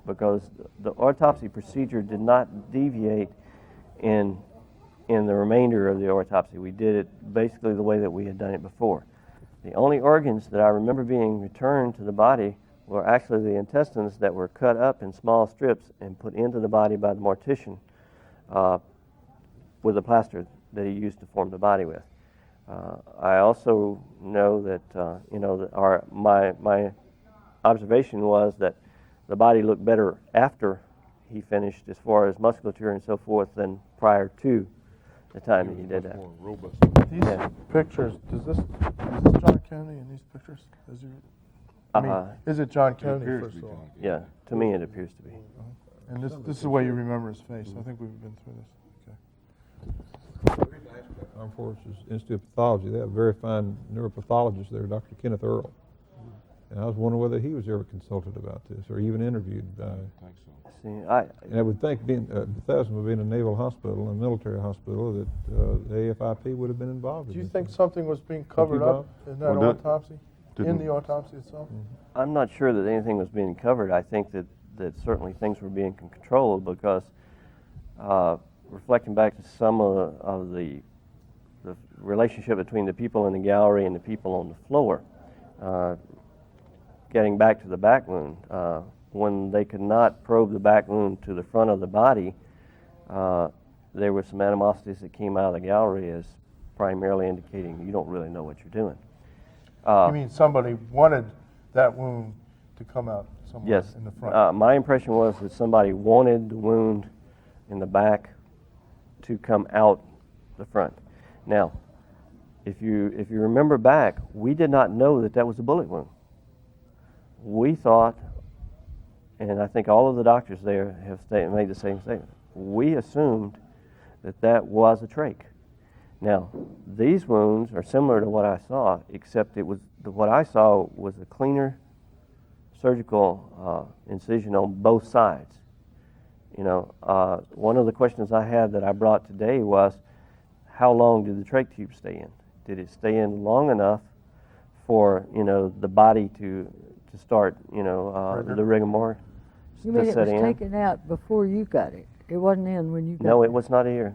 because the autopsy procedure did not deviate in the remainder of the autopsy. We did it basically the way that we had done it before. The only organs that I remember being returned to the body were actually the intestines that were cut up in small strips and put into the body by the mortician with a plaster that he used to form the body with. I also know that my observation was that the body looked better after he finished, as far as musculature and so forth, than prior to the time that he did that. More robust. These Yeah. pictures, is this John Kennedy in these pictures? Is it John It Kennedy, appears first to be of all? John Kennedy. Yeah, to me it appears to be. And this is the way you remember his face. I think we've been through this. Armed Forces Institute of Pathology, they have a very fine neuropathologist there, Dr. Kenneth Earl. And I was wondering whether he was ever consulted about this or even interviewed by. I think so. See, And I would think, Bethesda being a naval hospital, a military hospital, that the AFIP would have been involved Do in you this. think something was being covered up in that Well, that autopsy? In didn't- the autopsy itself? I'm not sure that anything was being covered. I think that certainly things were being controlled because reflecting back to some of the relationship between the people in the gallery and the people on the floor, getting back to the back wound, when they could not probe the back wound to the front of the body, there were some animosities that came out of the gallery as primarily indicating you don't really know what you're doing. You mean somebody wanted that wound to come out somewhere Yes. in the front? My impression was that somebody wanted the wound in the back to come out the front. Now, if you remember back, we did not know that that was a bullet wound. We thought, and I think all of the doctors there have made the same statement, we assumed that that was a trach. Now, these wounds are similar to what I saw, except what I saw was a cleaner surgical incision on both sides. One of the questions I had that I brought today was, how long did the trach tube stay in? Did it stay in long enough for the body to start the rigor mortis You mean to it set was in? taken out before you got it? It wasn't in when you got it? No, it was not here.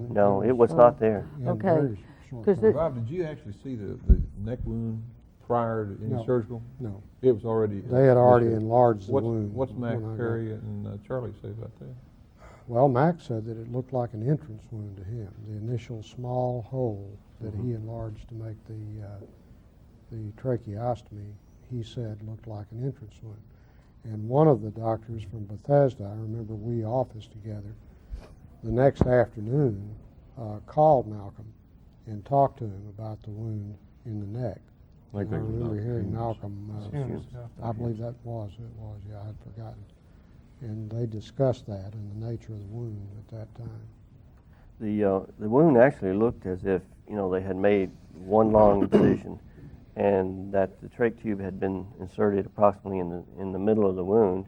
No, it was not there. Okay. Because Rob, did you actually see the neck wound prior to any No. surgical? No. It was already. They had already enlarged the What's, wound. what's Mac, when I got- Harry, and Charlie say about that? Well, Max said that it looked like an entrance wound to him. The initial small hole that he enlarged to make the tracheostomy, he said looked like an entrance wound. And one of the doctors from Bethesda, I remember we officed together, the next afternoon called Malcolm and talked to him about the wound in the neck. I think I that was remember Dr. hearing Hughes. Malcolm, Hughes, yeah. I believe it was, yeah, I had forgotten. And they discussed that and the nature of the wound at that time. The wound actually looked as if, you know, they had made one long incision and that the trach tube had been inserted approximately in the middle of the wound,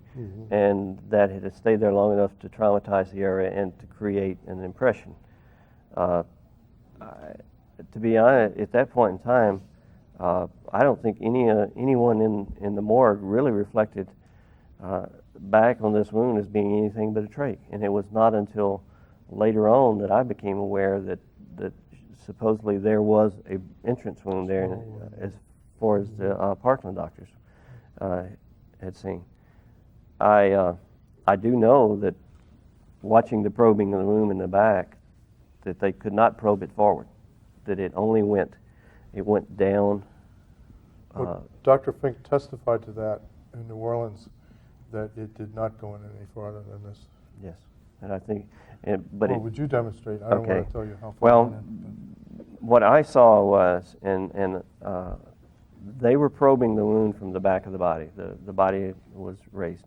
and that it had stayed there long enough to traumatize the area and to create an impression. To be honest, at that point in time, I don't think anyone in the morgue really reflected back on this wound as being anything but a trach. And it was not until later on that I became aware that supposedly there was a entrance wound there, as far as the Parkland doctors had seen. I do know that watching the probing of the wound in the back, that they could not probe it forward, that it only went down. Well, Dr. Fink testified to that in New Orleans, that it did not go in any farther than this. Yes, and I think, but Well, it, would you demonstrate? I don't want Okay. to tell you how far. Well, it went what I saw was, and they were probing the wound from the back of the body. The body was raised.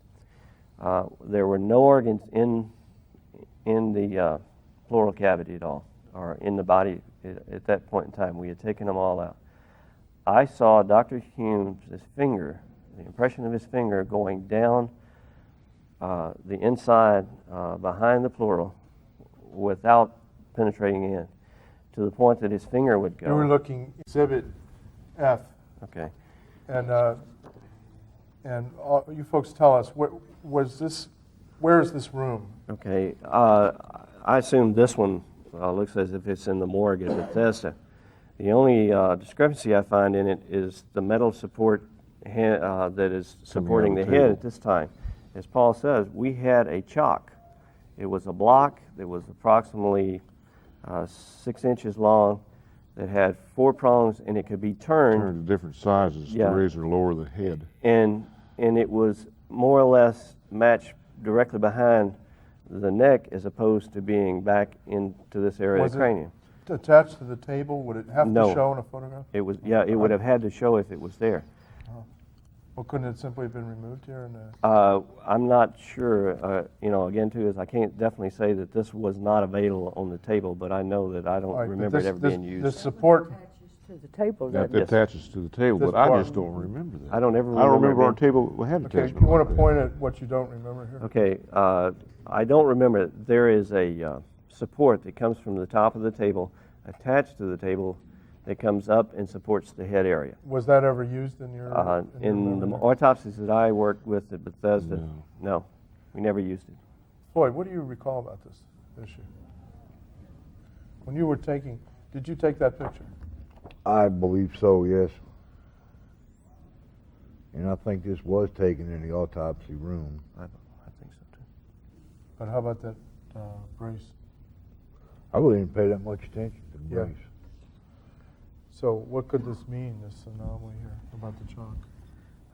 There were no organs in the pleural cavity at all, or in the body at that point in time. We had taken them all out. I saw Dr. Humes' finger, the impression of his finger going down the inside behind the pleural without penetrating in, to the point that his finger would go. You were looking Exhibit F, Okay. and you folks tell us, where is this room? Okay. I assume this one looks as if it's in the morgue at Bethesda. The only discrepancy I find in it is the metal support that is supporting the the head table. at this time. As Paul says, we had a chock. It was a block that was approximately 6 inches long, that had 4 prongs, and it could be Turned to different sizes Yeah. to raise or lower the head. and it was more or less matched directly behind the neck, as opposed to being back into this area Was of the cranium. it attached to the table? Would it have No. to show in a photograph? It was, yeah, it would have had to show if it was there. Well, couldn't it simply have been removed here? And I'm not sure, you know, again too, is I can't definitely say that this was not available on the table, but I know that I don't all right, but remember it ever being used. This support, To the table, That doesn't it? Yes. attaches to the table, This but I part. just don't remember that. I don't ever I don't remember remember our it being- table had okay, attachment you want like to that. point at what you don't remember here? Okay, I don't remember it. There is a support that comes from the top of the table, attached to the table, that comes up and supports the head area. Was that ever used in your? In the memory? autopsies that I worked with at Bethesda, No. no, we never used it. Floyd, what do you recall about this issue? When you were taking, did you take that picture? I believe so, yes. And I think this was taken in the autopsy room. I think so too. But how about that brace? I really didn't pay that much attention to the Yeah. brace. So what could this mean, this anomaly here about the chalk?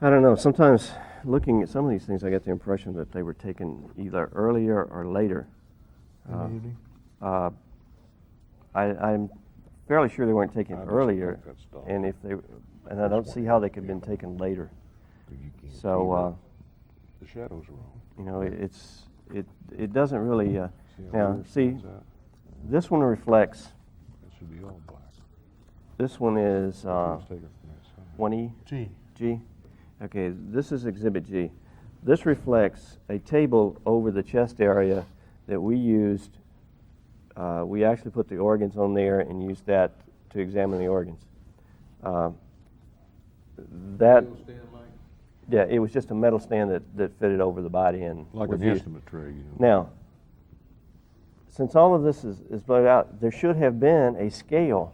I don't know. Sometimes looking at some of these things, I get the impression that they were taken either earlier or later. In the evening? I'm fairly sure they weren't taken I just earlier, think that's dumb. and and I don't see how they could have been taken later. 'Cause you can't see So the shadows are wrong. you know, it doesn't really. See how Now, yours see, stands out? this one reflects. It should be all black. This one is It was taken from that side. 1E. G. G? Okay, this is Exhibit G. This reflects a table over the chest area that we used. We actually put the organs on there and used that to examine the organs. Yeah, it was just a metal stand that fitted over the body and Like was an used. instrument tray, you know. Now, since all of this is blurred out, there should have been a scale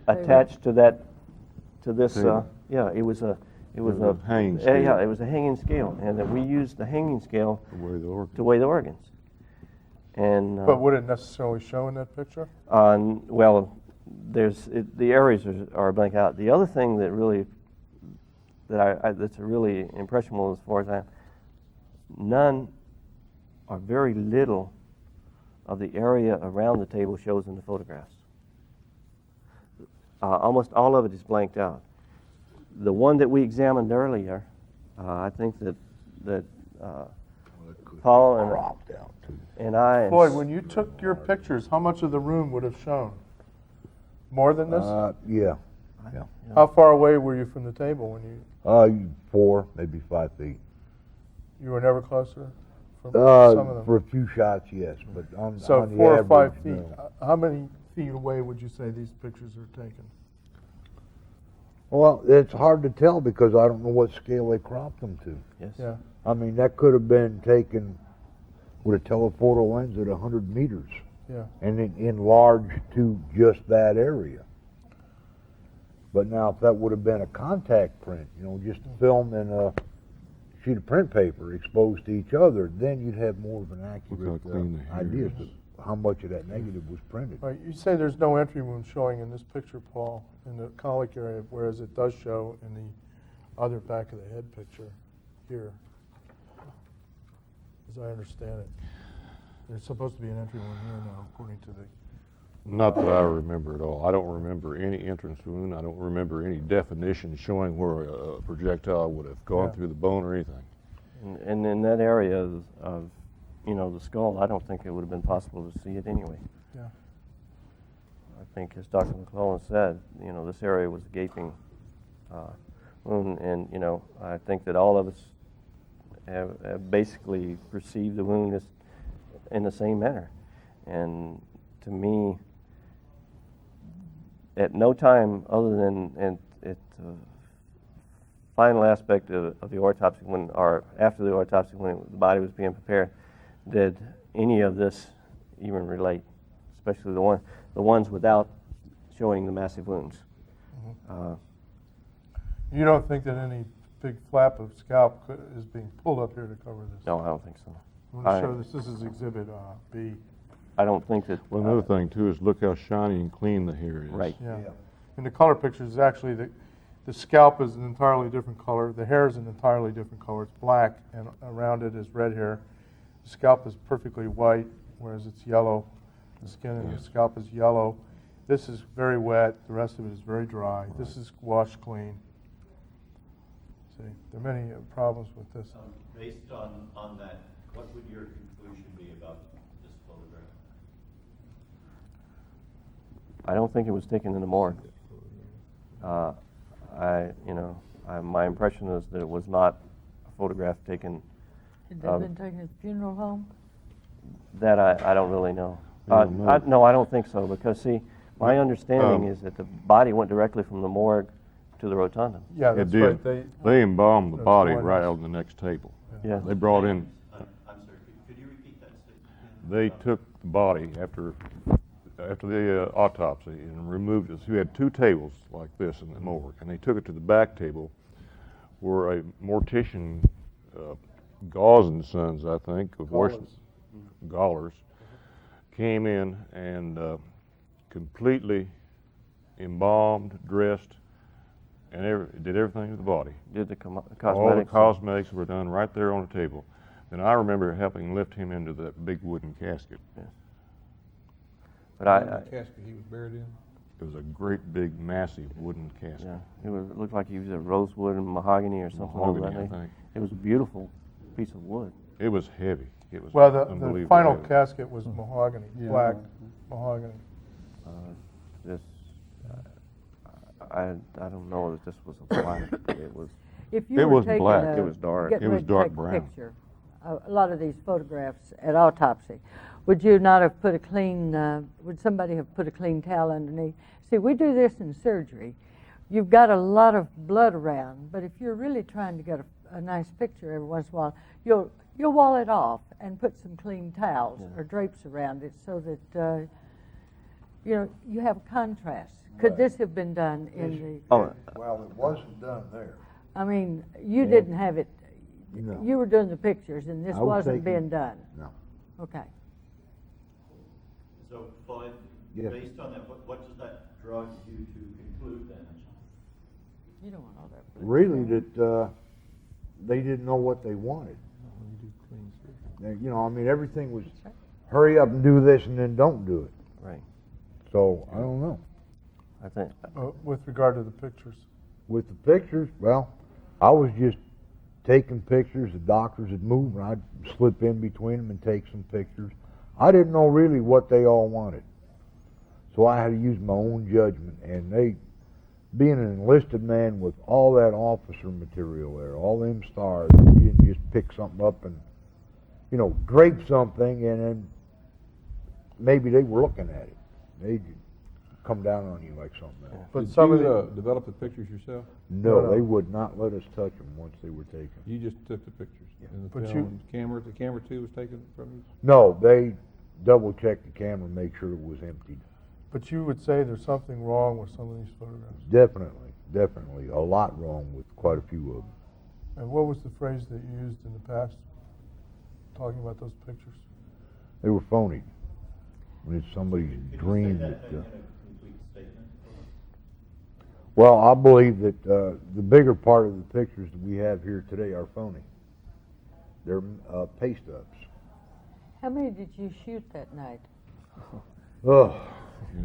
attached to that to this. Table. Yeah, it was a was a hanging yeah, scale. it was a hanging scale, and that we used the hanging scale To weigh the organ. to weigh the organs. And But would it necessarily show in that picture? well, the areas are blank out. The other thing that really that's a really impressionable as far as none or very little of the area around the table shows in the photographs. Almost all of it is blanked out. The one that we examined earlier, I think that Paul and I. Floyd, when you took your pictures, how much of the room would have shown? More than this? Yeah. How far away were you from the table when you? 4, maybe 5 feet. You were never closer from some of them? For a few shots, yes, but on So on the 4 or 5 average, feet. no. How many feet away would you say these pictures are taken? Well, it's hard to tell because I don't know what scale they cropped them to. Yes. Yeah. I mean, that could have been taken with a telephoto lens at 100 meters Yeah. and enlarged to just that area. But now, if that would have been a contact print, just a film and a sheet of print paper exposed to each other, then you'd have more of an accurate Look how clean the hair idea is. as to how much of that negative was printed. All right, you say there's no entry wound showing in this picture, Paul, in the colic area, whereas it does show in the other back of the head picture here, as I understand it. There's supposed to be an entry wound here now, according to the... Not that I remember at all. I don't remember any entrance wound. I don't remember any definition showing where a projectile would have gone Yeah. through the bone or anything. And in that area of the skull, I don't think it would have been possible to see it anyway. Yeah. I think, as Dr. McClellan said, this area was a gaping wound, and I think that all of us have basically perceived the wound as in the same manner. And to me, at no time other than at the final aspect of the autopsy, or after the autopsy, when the body was being prepared, did any of this even relate, especially the ones without showing the massive wounds. You don't think that any big flap of scalp is being pulled up here to cover this? No, I don't think so. I'm going to show this. This is Exhibit B. I don't think that. Well, another thing too is look how shiny and clean the hair is. Right. Yeah. In the color pictures, actually, the scalp is an entirely different color. The hair is an entirely different color. It's black, and around it is red hair. The scalp is perfectly white, whereas it's yellow. The skin and the scalp is yellow. This is very wet. The rest of it is very dry. Right. This is washed clean. See, there are many problems with this. Based on that, what would your conclusion be about this photograph? I don't think it was taken in the morgue. My impression is that it was not a photograph taken. Had they been taken to the funeral home? That I don't really know. No, I don't think so, because see, my understanding is that the body went directly from the morgue to the rotunda. Yeah, It that's did. right. They embalmed the That's body why right this- out on the next table. Yeah. They brought in, I'm sorry, could you repeat that statement? they took the body after the autopsy and removed it. So we had 2 tables like this in the morgue, and they took it to the back table where a mortician, Gauze and Sons, I think, of Washington, Gallers, came in and completely embalmed, dressed, and did everything to the body. Did the All the cosmetics? cosmetics were done right there on the table. And I remember helping lift him into that big wooden casket. But The casket he was buried in? It was a great, big, massive wooden casket. yeah, it looked like he was a rosewood and mahogany or something like Mahogany, that. I think. It was a beautiful piece of wood. It was heavy. It was Well, the unbelievably final heavy. casket was mahogany, black mahogany. This, I don't know that this was a black. It was. If you It were wasn't taking black, a- it was dark. getting It was ready to dark take a brown. picture, a lot of these photographs at autopsy, would you not have put a clean, would somebody have put a clean towel underneath? See, we do this in surgery. You've got a lot of blood around, but if you're really trying to get a nice picture every once in a while, you'll wall it off and put some clean towels or drapes around it so that you know, you have contrast. Could Right. this have been done in the, Oh, Well, it wasn't done there. I mean, you Yeah. didn't have it, No. you were doing the pictures and this I was wasn't taking- being done? No. Okay. So, Floyd, Yes. based on that, what does that draw you to conclude then? You don't want all that. Really, that they didn't know what they wanted. You know, I mean, everything was hurry up and do this and then don't do it. right. So, I don't know. I think, With regard to the pictures, With the pictures, well, I was just taking pictures. The doctors would move, and I'd slip in between them and take some pictures. I didn't know really what they all wanted. So I had to use my own judgment. And they, being an enlisted man with all that officer material there, all them stars, you didn't just pick something up and, you know, drape something, and then maybe they were looking at it. They'd come down on you like something else. but Did some you of the, develop the pictures yourself? No, No. they would not let us touch them once they were taken. You just took the pictures? And the But film, the camera too was taken from you? No, they double-checked the camera, make sure it was emptied. but you would say there's something wrong with some of these photographs. Definitely, a lot wrong with quite a few of them. And what was the phrase that you used in the past, talking about those pictures? They were phony. When it's somebody's Could you dream say that. that in a complete statement? Well, I believe that the bigger part of the pictures that we have here today are phony. They're paste ups. How many did you shoot that night? Oh,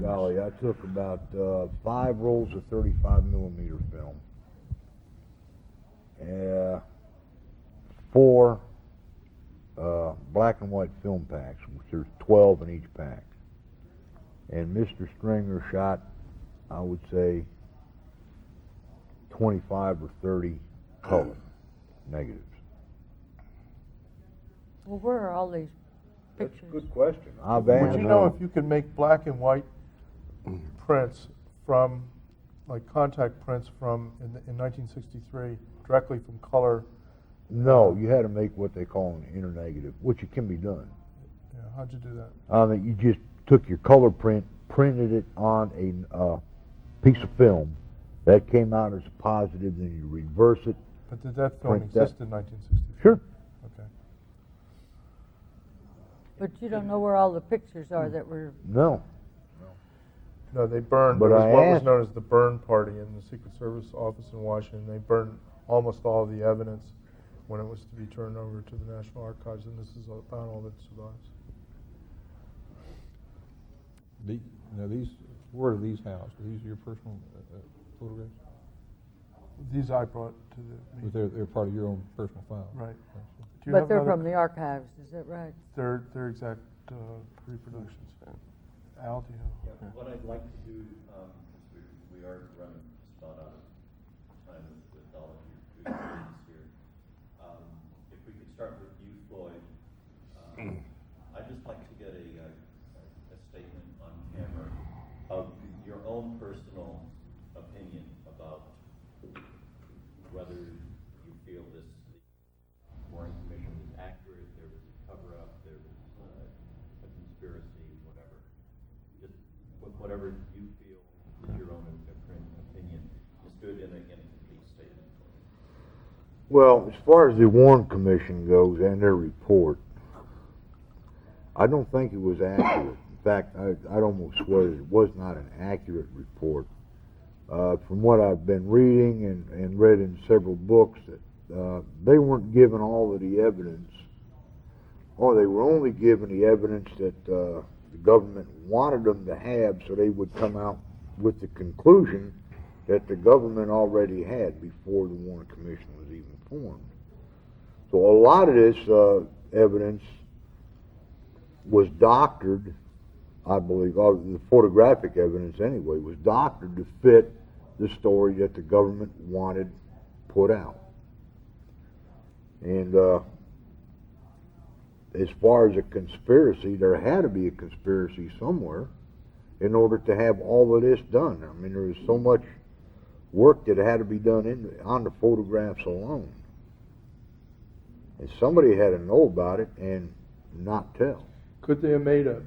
golly, I took about 5 rolls of 35 millimeter film. 4 black and white film packs, which there's 12 in each pack. And Mr. Stringer shot, I would say, 25 or 30 color negatives. Well, where are all these That's a pictures? good question. I've Would asked. you know if you could make black and white prints from, like contact prints from, in 1963, directly from color? No, you had to make what they call an internegative, which it can be done. Yeah, how'd you do that? You just took your color print, printed it on a piece of film. That came out as a positive, then you reverse it. But did that film Print that. exist in 1963? Sure. Okay. But you don't know where all the pictures are that were, No. No, they burned. But There was I what was asked- known as the burn party in the Secret Service office in Washington. They burned almost all of the evidence when it was to be turned over to the National Archives, and this is about all that survives. Now these, where are these housed? Are these your personal photographs? These I brought to the But meeting. they're part of your own personal file? Right. Do you but have they're another- from the archives, is that right? They're exact reproductions. Al, do you have? Yeah, what I'd like to do, because we are running just about out of time with all of your presentations here. If we could start with you, Floyd. I'd just like to get a statement on camera of your own personal opinion about whether you feel this Warren Commission is accurate, there was a cover-up, there was a conspiracy, whatever. Just whatever you feel is your own opinion. Just do it in a complete statement. Well, as far as the Warren Commission goes and their report, I don't think it was accurate. In fact, I'd almost swear that it was not an accurate report. From what I've been reading and read in several books, that they weren't given all of the evidence, or they were only given the evidence that the government wanted them to have, so they would come out with the conclusion that the government already had before the Warren Commission was even formed. So a lot of this evidence was doctored, I believe, the photographic evidence anyway, was doctored to fit the story that the government wanted put out. And as far as a conspiracy, there had to be a conspiracy somewhere in order to have all of this done. I mean, there was so much work that had to be done on the photographs alone. And somebody had to know about it and not tell. Could they have made a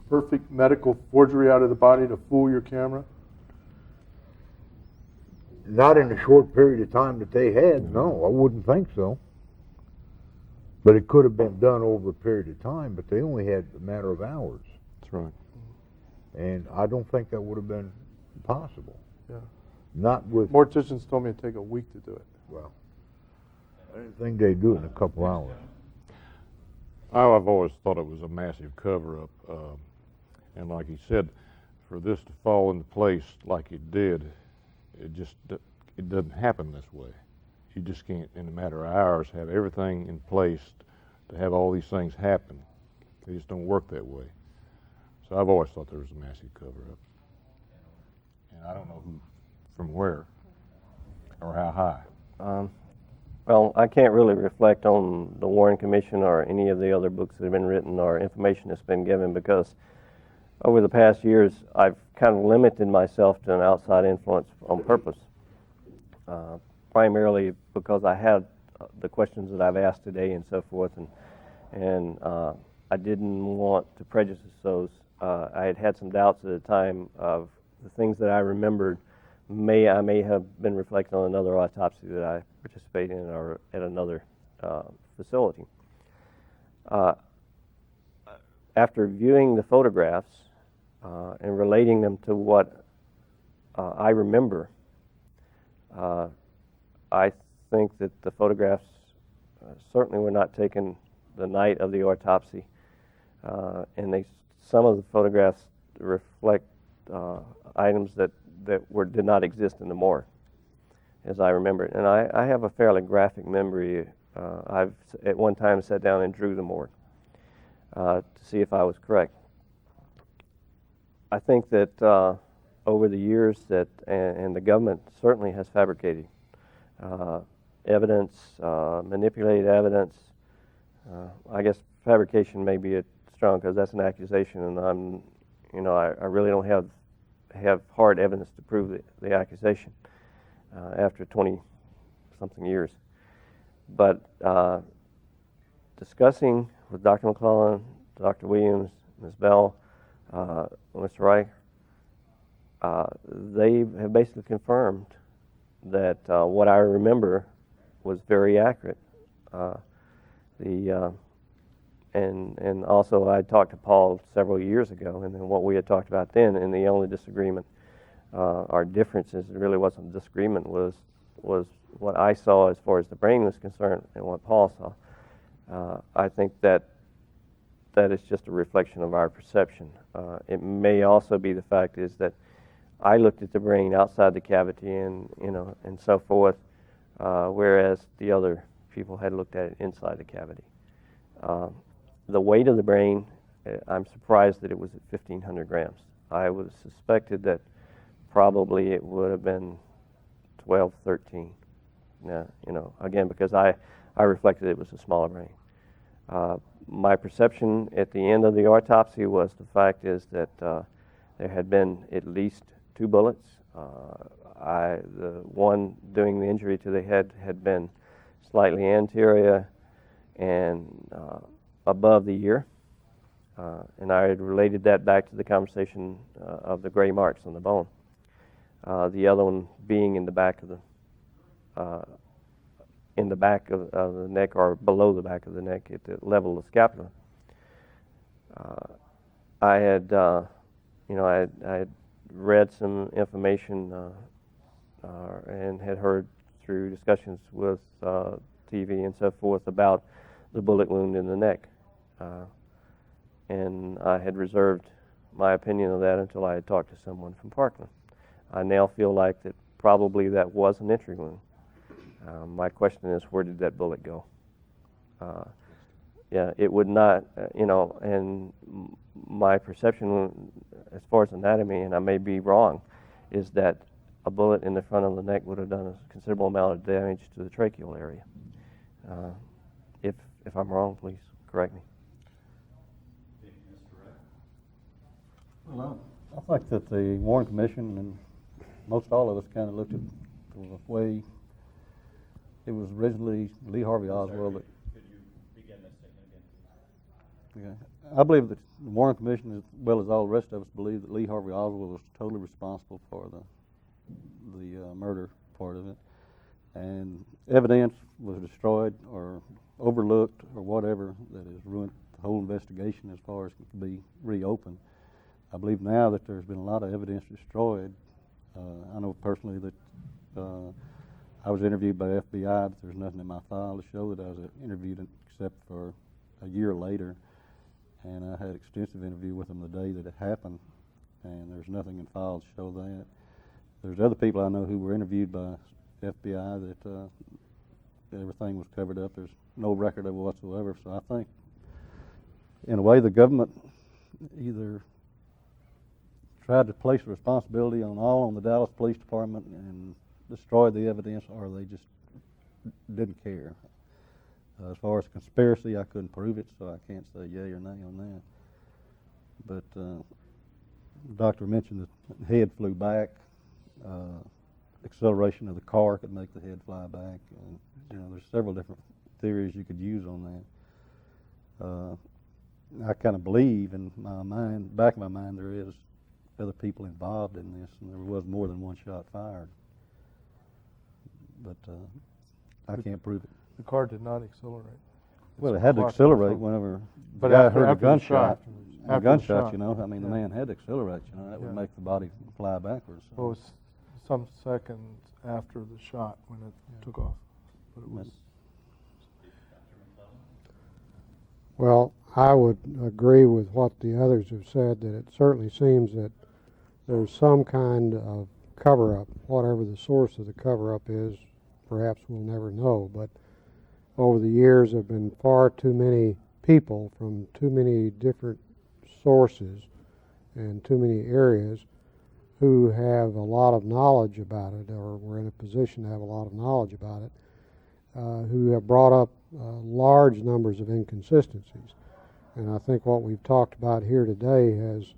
perfect medical forgery out of the body to fool your camera? Not in the short period of time that they had, no, I wouldn't think so. But it could have been done over a period of time, but they only had a matter of hours. That's right. And I don't think that would have been possible. Yeah. Not with, Morticians told me it'd take a week to do it. well, I didn't think they'd do it in a couple hours. I've always thought it was a massive cover-up, and like he said, for this to fall into place like it did, it doesn't happen this way. You just can't, in a matter of hours, have everything in place to have all these things happen. They just don't work that way. So I've always thought there was a massive cover-up, and I don't know who, from where, or how high. Well, I can't really reflect on the Warren Commission or any of the other books that have been written or information that's been given, because over the past years I've kind of limited myself to an outside influence on purpose, primarily because I had the questions that I've asked today and so forth, and I didn't want to prejudice those. I had some doubts at the time of the things that I remembered. I may have been reflecting on another autopsy that I participated in or at another facility. After viewing the photographs and relating them to what I remember, I think that the photographs certainly were not taken the night of the autopsy, and some of the photographs reflect items that did not exist in the morgue, as I remember it. And I have a fairly graphic memory. I've at one time sat down and drew the morgue to see if I was correct. I think that over the years and the government certainly has fabricated evidence, manipulated evidence. I guess fabrication may be strong because that's an accusation, and I really don't have hard evidence to prove the accusation after 20-something years. But discussing with Dr. McClellan, Dr. Williams, Ms. Bell, Mr. Reich, they have basically confirmed that what I remember was very accurate. And also I talked to Paul several years ago, and then what we had talked about then, and the only disagreement, our differences, it really wasn't a disagreement, was what I saw as far as the brain was concerned and what Paul saw. I think that is just a reflection of our perception. It may also be the fact is that I looked at the brain outside the cavity and so forth, whereas the other people had looked at it inside the cavity. The weight of the brain, I'm surprised that it was at 1,500 grams. I would have suspected that probably it would have been 12, 13. Again, because I reflected it was a smaller brain. My perception at the end of the autopsy was the fact is that there had been at least 2 bullets. The one doing the injury to the head had been slightly anterior and above the ear, and I had related that back to the conversation of the gray marks on the bone. The other one being in the back of the neck or below the back of the neck at the level of the scapula. I had read some information and had heard through discussions with TV and so forth about the bullet wound in the neck. And I had reserved my opinion of that until I had talked to someone from Parkland. I now feel like that probably that was an entry wound. My question is, where did that bullet go? It would not, and my perception as far as anatomy, and I may be wrong, is that a bullet in the front of the neck would have done a considerable amount of damage to the tracheal area. If I'm wrong, please correct me. Well, I think that the Warren Commission and most all of us kind of looked at the way it was originally Lee Harvey Oswald. Could you begin this statement again, Okay. I believe that the Warren Commission, as well as all the rest of us, believe that Lee Harvey Oswald was totally responsible for the murder part of it, and evidence was destroyed or overlooked or whatever that has ruined the whole investigation as far as it can be reopened. I believe now that there's been a lot of evidence destroyed. I know personally that I was interviewed by FBI, but there's nothing in my file to show that I was interviewed except for a year later. And I had extensive interview with them the day that it happened, and there's nothing in file to show that. There's other people I know who were interviewed by FBI that everything was covered up. There's no record of it whatsoever. So I think, in a way, the government either tried to place the responsibility on the Dallas Police Department and destroy the evidence, or they just didn't care. As far as conspiracy, I couldn't prove it, so I can't say yay or nay on that. But the doctor mentioned that the head flew back. Acceleration of the car could make the head fly back. And, there's several different theories you could use on that. I kind of believe in my mind, back of my mind, there is other people involved in this, and there was more than one shot fired. But I can't prove it. The car did not accelerate. Well, it had to accelerate whenever the guy heard the gunshot. The gunshot, the man had to accelerate, that would make the body fly backwards. So. Well, it was some seconds after the shot when it took off. But it was. Well, I would agree with what the others have said, that it certainly seems that there's some kind of cover-up. Whatever the source of the cover-up is, perhaps we'll never know, but over the years there have been far too many people from too many different sources and too many areas who have a lot of knowledge about it, or were in a position to have a lot of knowledge about it, who have brought up large numbers of inconsistencies. And I think what we've talked about here today has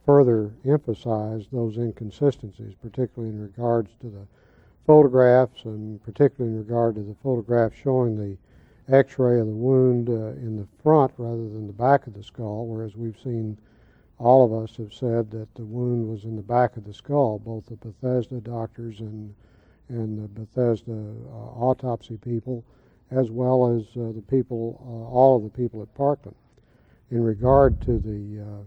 further emphasized those inconsistencies, particularly in regards to the photographs, and particularly in regard to the photograph showing the x-ray of the wound in the front rather than the back of the skull, whereas we've seen, all of us have said that the wound was in the back of the skull, both the Bethesda doctors and the Bethesda autopsy people, as well as the people, all of the people at Parkland. In regard to the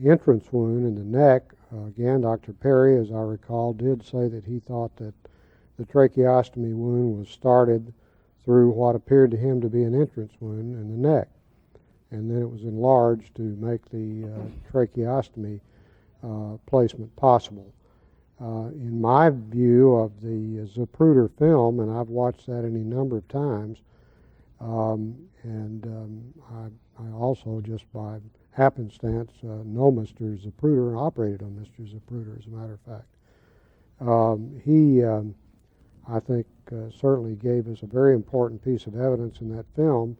entrance wound in the neck, again, Dr. Perry, as I recall, did say that he thought that the tracheostomy wound was started through what appeared to him to be an entrance wound in the neck, and then it was enlarged to make the tracheostomy placement possible. In my view of the Zapruder film, and I've watched that any number of times, I also, just by happenstance, know Mr. Zapruder and operated on Mr. Zapruder, as a matter of fact. He, I think, certainly gave us a very important piece of evidence in that film,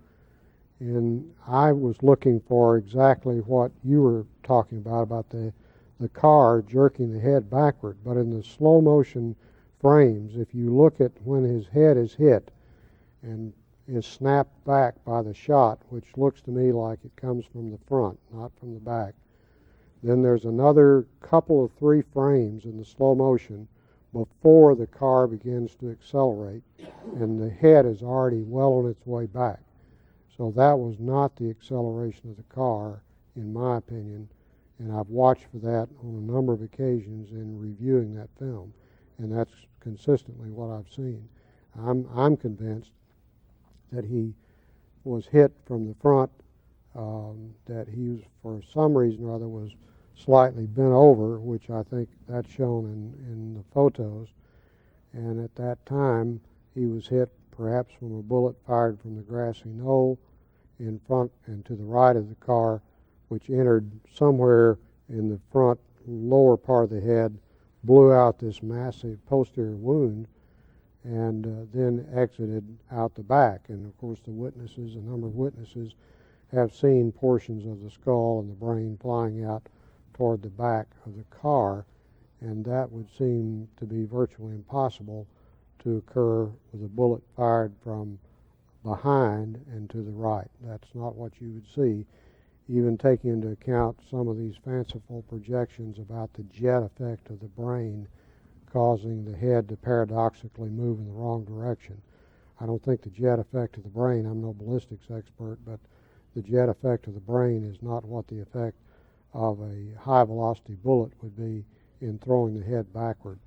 and I was looking for exactly what you were talking about the car jerking the head backward. But in the slow motion frames, if you look at when his head is hit and is snapped back by the shot, which looks to me like it comes from the front, not from the back, then there's another couple of 3 frames in the slow motion before the car begins to accelerate, and the head is already well on its way back. So that was not the acceleration of the car, in my opinion, and I've watched for that on a number of occasions in reviewing that film, and that's consistently what I've seen. I'm convinced that he was hit from the front, that he was, for some reason or other, was slightly bent over, which I think that's shown in the photos, and at that time he was hit perhaps from a bullet fired from the grassy knoll in front and to the right of the car, which entered somewhere in the front lower part of the head, blew out this massive posterior wound, and then exited out the back. And of course a number of witnesses have seen portions of the skull and the brain flying out toward the back of the car, and that would seem to be virtually impossible to occur with a bullet fired from behind and to the right. That's not what you would see, even taking into account some of these fanciful projections about the jet effect of the brain causing the head to paradoxically move in the wrong direction. I don't think the jet effect of the brain, I'm no ballistics expert, but the jet effect of the brain is not what the effect of a high velocity bullet would be in throwing the head backward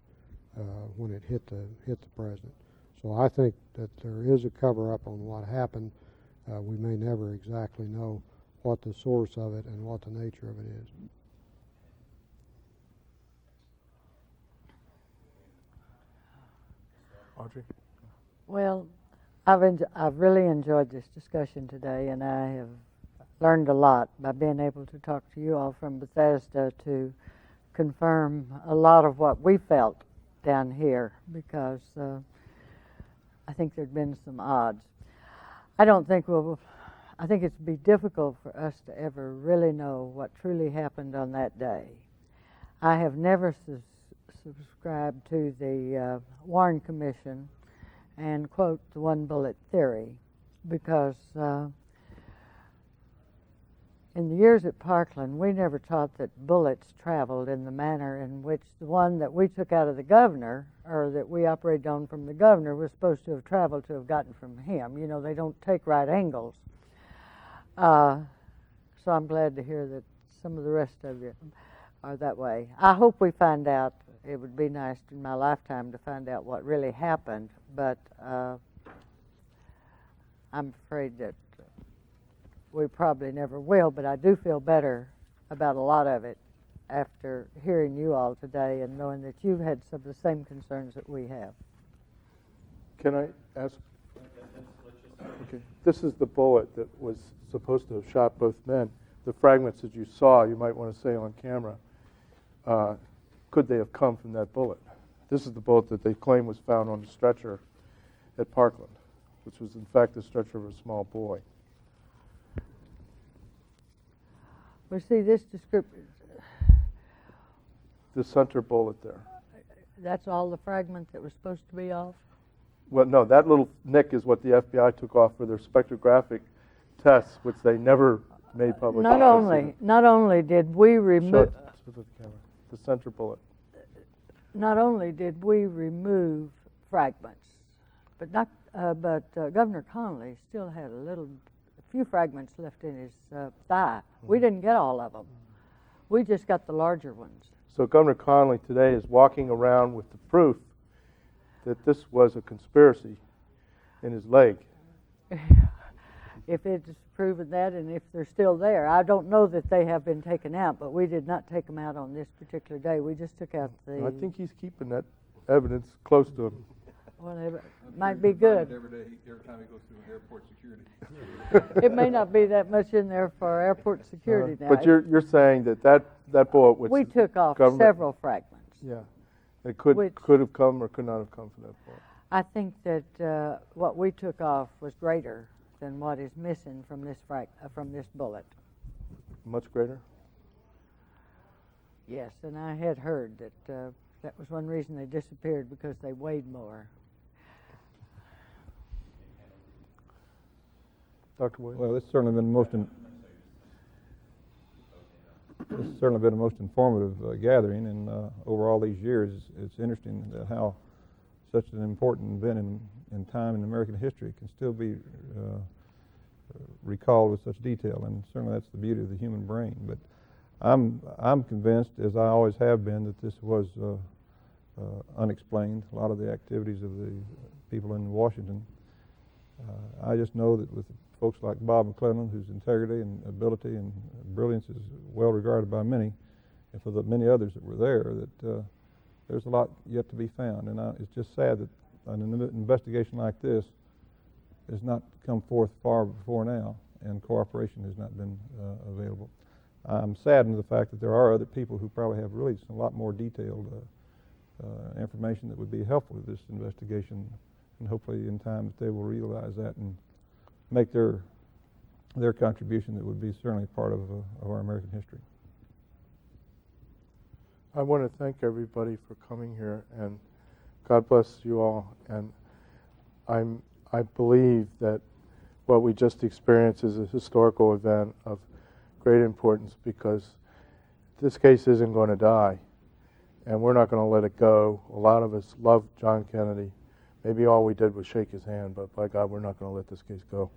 when it hit the president. So I think that there is a cover-up on what happened. We may never exactly know what the source of it and what the nature of it is. Audrey? Well, I've really enjoyed this discussion today, and I have learned a lot by being able to talk to you all from Bethesda to confirm a lot of what we felt down here, because I think there'd been some odds. I think it'd be difficult for us to ever really know what truly happened on that day. I have never subscribed to the Warren Commission and quote the one bullet theory, because in the years at Parkland, we never taught that bullets traveled in the manner in which the one that we took out of the governor, or that we operated on from the governor, was supposed to have traveled to have gotten from him. You know, they don't take right angles. So I'm glad to hear that some of the rest of you are that way. I hope we find out. It would be nice in my lifetime to find out what really happened, but I'm afraid that we probably never will, but I do feel better about a lot of it after hearing you all today and knowing that you've had some of the same concerns that we have. Can I ask? Okay. This is the bullet that was supposed to have shot both men. The fragments that you saw, you might want to say on camera, could they have come from that bullet? This is the bullet that they claim was found on the stretcher at Parkland, which was in fact the stretcher of a small boy. We see this description. The center bullet there. That's all the fragment that was supposed to be off? Well, no, that little nick is what the FBI took off for their spectrographic tests, which they never made public. Not only did we remove the center bullet. Not only did we remove fragments, but Governor Connolly still had a few fragments left in his thigh. We didn't get all of them. We just got the larger ones. So Governor Connolly today is walking around with the proof that this was a conspiracy in his leg. If it's proven that, and if they're still there. I don't know that they have been taken out, but we did not take them out on this particular day. We just took out the... I think he's keeping that evidence close to him. Well, it might be good. Every time he goes through airport security. It may not be that much in there for airport security now. But you're saying that bullet, which we took off several fragments. Yeah, it could have come or could not have come from that bullet. I think that what we took off was greater than what is missing from this bullet. Much greater? Yes, and I had heard that that was one reason they disappeared, because they weighed more. Dr. Williams? Well, it's certainly been the most informative gathering, and over all these years, it's interesting that how such an important event in time in American history can still be recalled with such detail, and certainly that's the beauty of the human brain. But I'm convinced, as I always have been, that this was unexplained. A lot of the activities of the people in Washington. I just know that with folks like Bob McClellan, whose integrity and ability and brilliance is well regarded by many, and for the many others that were there, that there's a lot yet to be found. And it's just sad that an investigation like this has not come forth far before now, and cooperation has not been available. I'm saddened at the fact that there are other people who probably have really a lot more detailed information that would be helpful to this investigation, and hopefully in time that they will realize that and make their contribution that would be certainly part of our American history. I want to thank everybody for coming here, and God bless you all. And I believe that what we just experienced is a historical event of great importance, because this case isn't going to die, and we're not going to let it go. A lot of us love John Kennedy. Maybe all we did was shake his hand, but by God, we're not going to let this case go.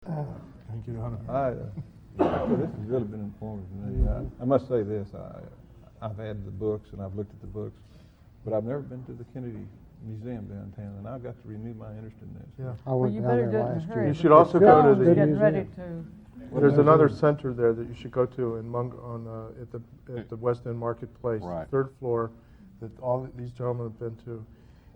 Thank you, Hunter. This has really been informative to me. I must say this, I've had the books and I've looked at the books, but I've never been to the Kennedy Museum downtown, and I've got to renew my interest in this. Yeah. I went you down better there do it in a last hurry. year. You should also go to John's the getting ready museum. to. There's another center there that you should go to in at the West End Marketplace, Right. third floor, that all these gentlemen have been to,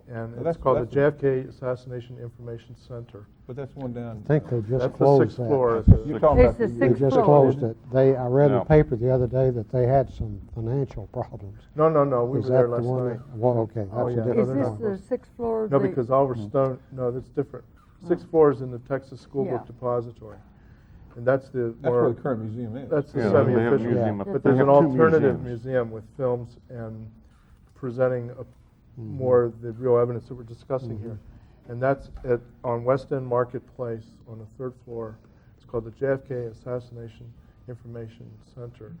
and Well, it's that's- called the that's JFK Assassination Information Center. But that's one down. I think they just That's the closed sixth that. floor. You're talking It's about the They sixth just floor. closed it. I read in No. the paper the other day that they had some financial problems. No, we Is were there that the last one? night. Well, okay, Oh, that's yeah. a No, Is different they're this not one. the sixth floor? No, the- because Oliver Stone. No, that's different. Sixth floor is in the Texas School Yeah. Book Depository, and that's the That's where the current museum is. That's the Yeah, they have a semi-official. museum Yeah. up But there. there's They an have two alternative museums. museum with films and presenting more of the real evidence that we're discussing here. And that's on West End Marketplace on the third floor. It's called the JFK Assassination Information Center.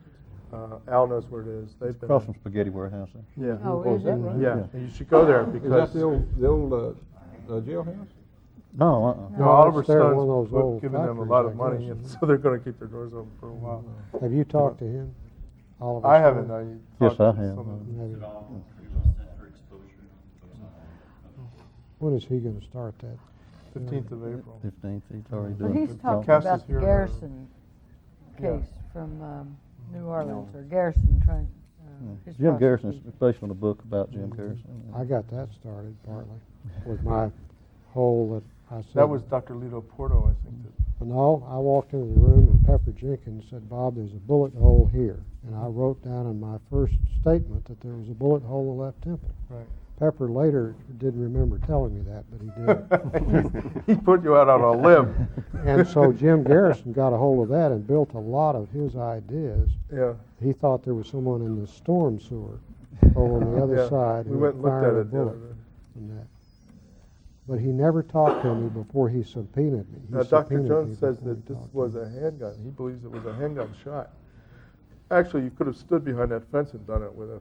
Al knows where it is. They've been Across from Spaghetti Warehouse there. Yeah. Oh, Oh, is is that it? right? Yeah, and you should go there Is that because the old jailhouse? No, no, Oliver it's there, one of Stone's those old giving them a factories, lot I of money, guess. and so they're going to keep their doors open for a while. Have you talked to him? Oliver I Stone? haven't. I Yes, talked I to have. some of them. Maybe. Is it all sent for exposure? When is he going to start that? 15th of April. 15th, he's already But done. he's talking Cass about is the here. Garrison Yeah. case from New Orleans, or Garrison trying. his Jim Garrison is prosecution. based on a book about Jim Garrison. I got that started partly with my hole that I said. That was Dr. Lito Porto, I think. No, I walked into the room and Pepper Jenkins said, "Bob, there's a bullet hole here." And I wrote down in my first statement that there was a bullet hole in the left temple. Right. Pepper later didn't remember telling me that, but he did. He put you out on a limb. And so Jim Garrison got a hold of that and built a lot of his ideas. Yeah. He thought there was someone in the storm sewer over on the other Yeah. side We who went and looked at fired a it the other bullet day. from that. But he never talked to me before he subpoenaed me. He Now, Dr. subpoenaed Jones me says before that he this talked to was me. a handgun. He believes it was a handgun shot. Actually, you could have stood behind that fence and done it with a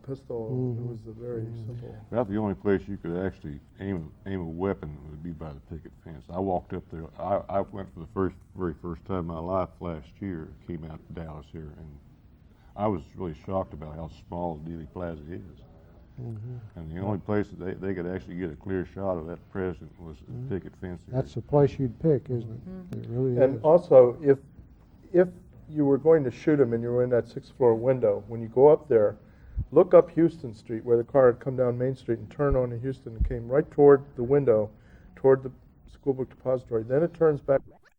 pistol. It was a very simple. About the only place you could actually aim a weapon would be by the picket fence. I walked up there. I went for the very first time in my life last year. Came out to Dallas here, and I was really shocked about how small Dealey Plaza is. And the only place that they could actually get a clear shot of that president was the picket fence area. That's the place you'd pick, isn't it? It really And is. also, if you were going to shoot him and you were in that sixth floor window, when you go up there, look up Houston Street, where the car had come down Main Street and turned onto Houston and came right toward the window, toward the school book depository. Then it turns back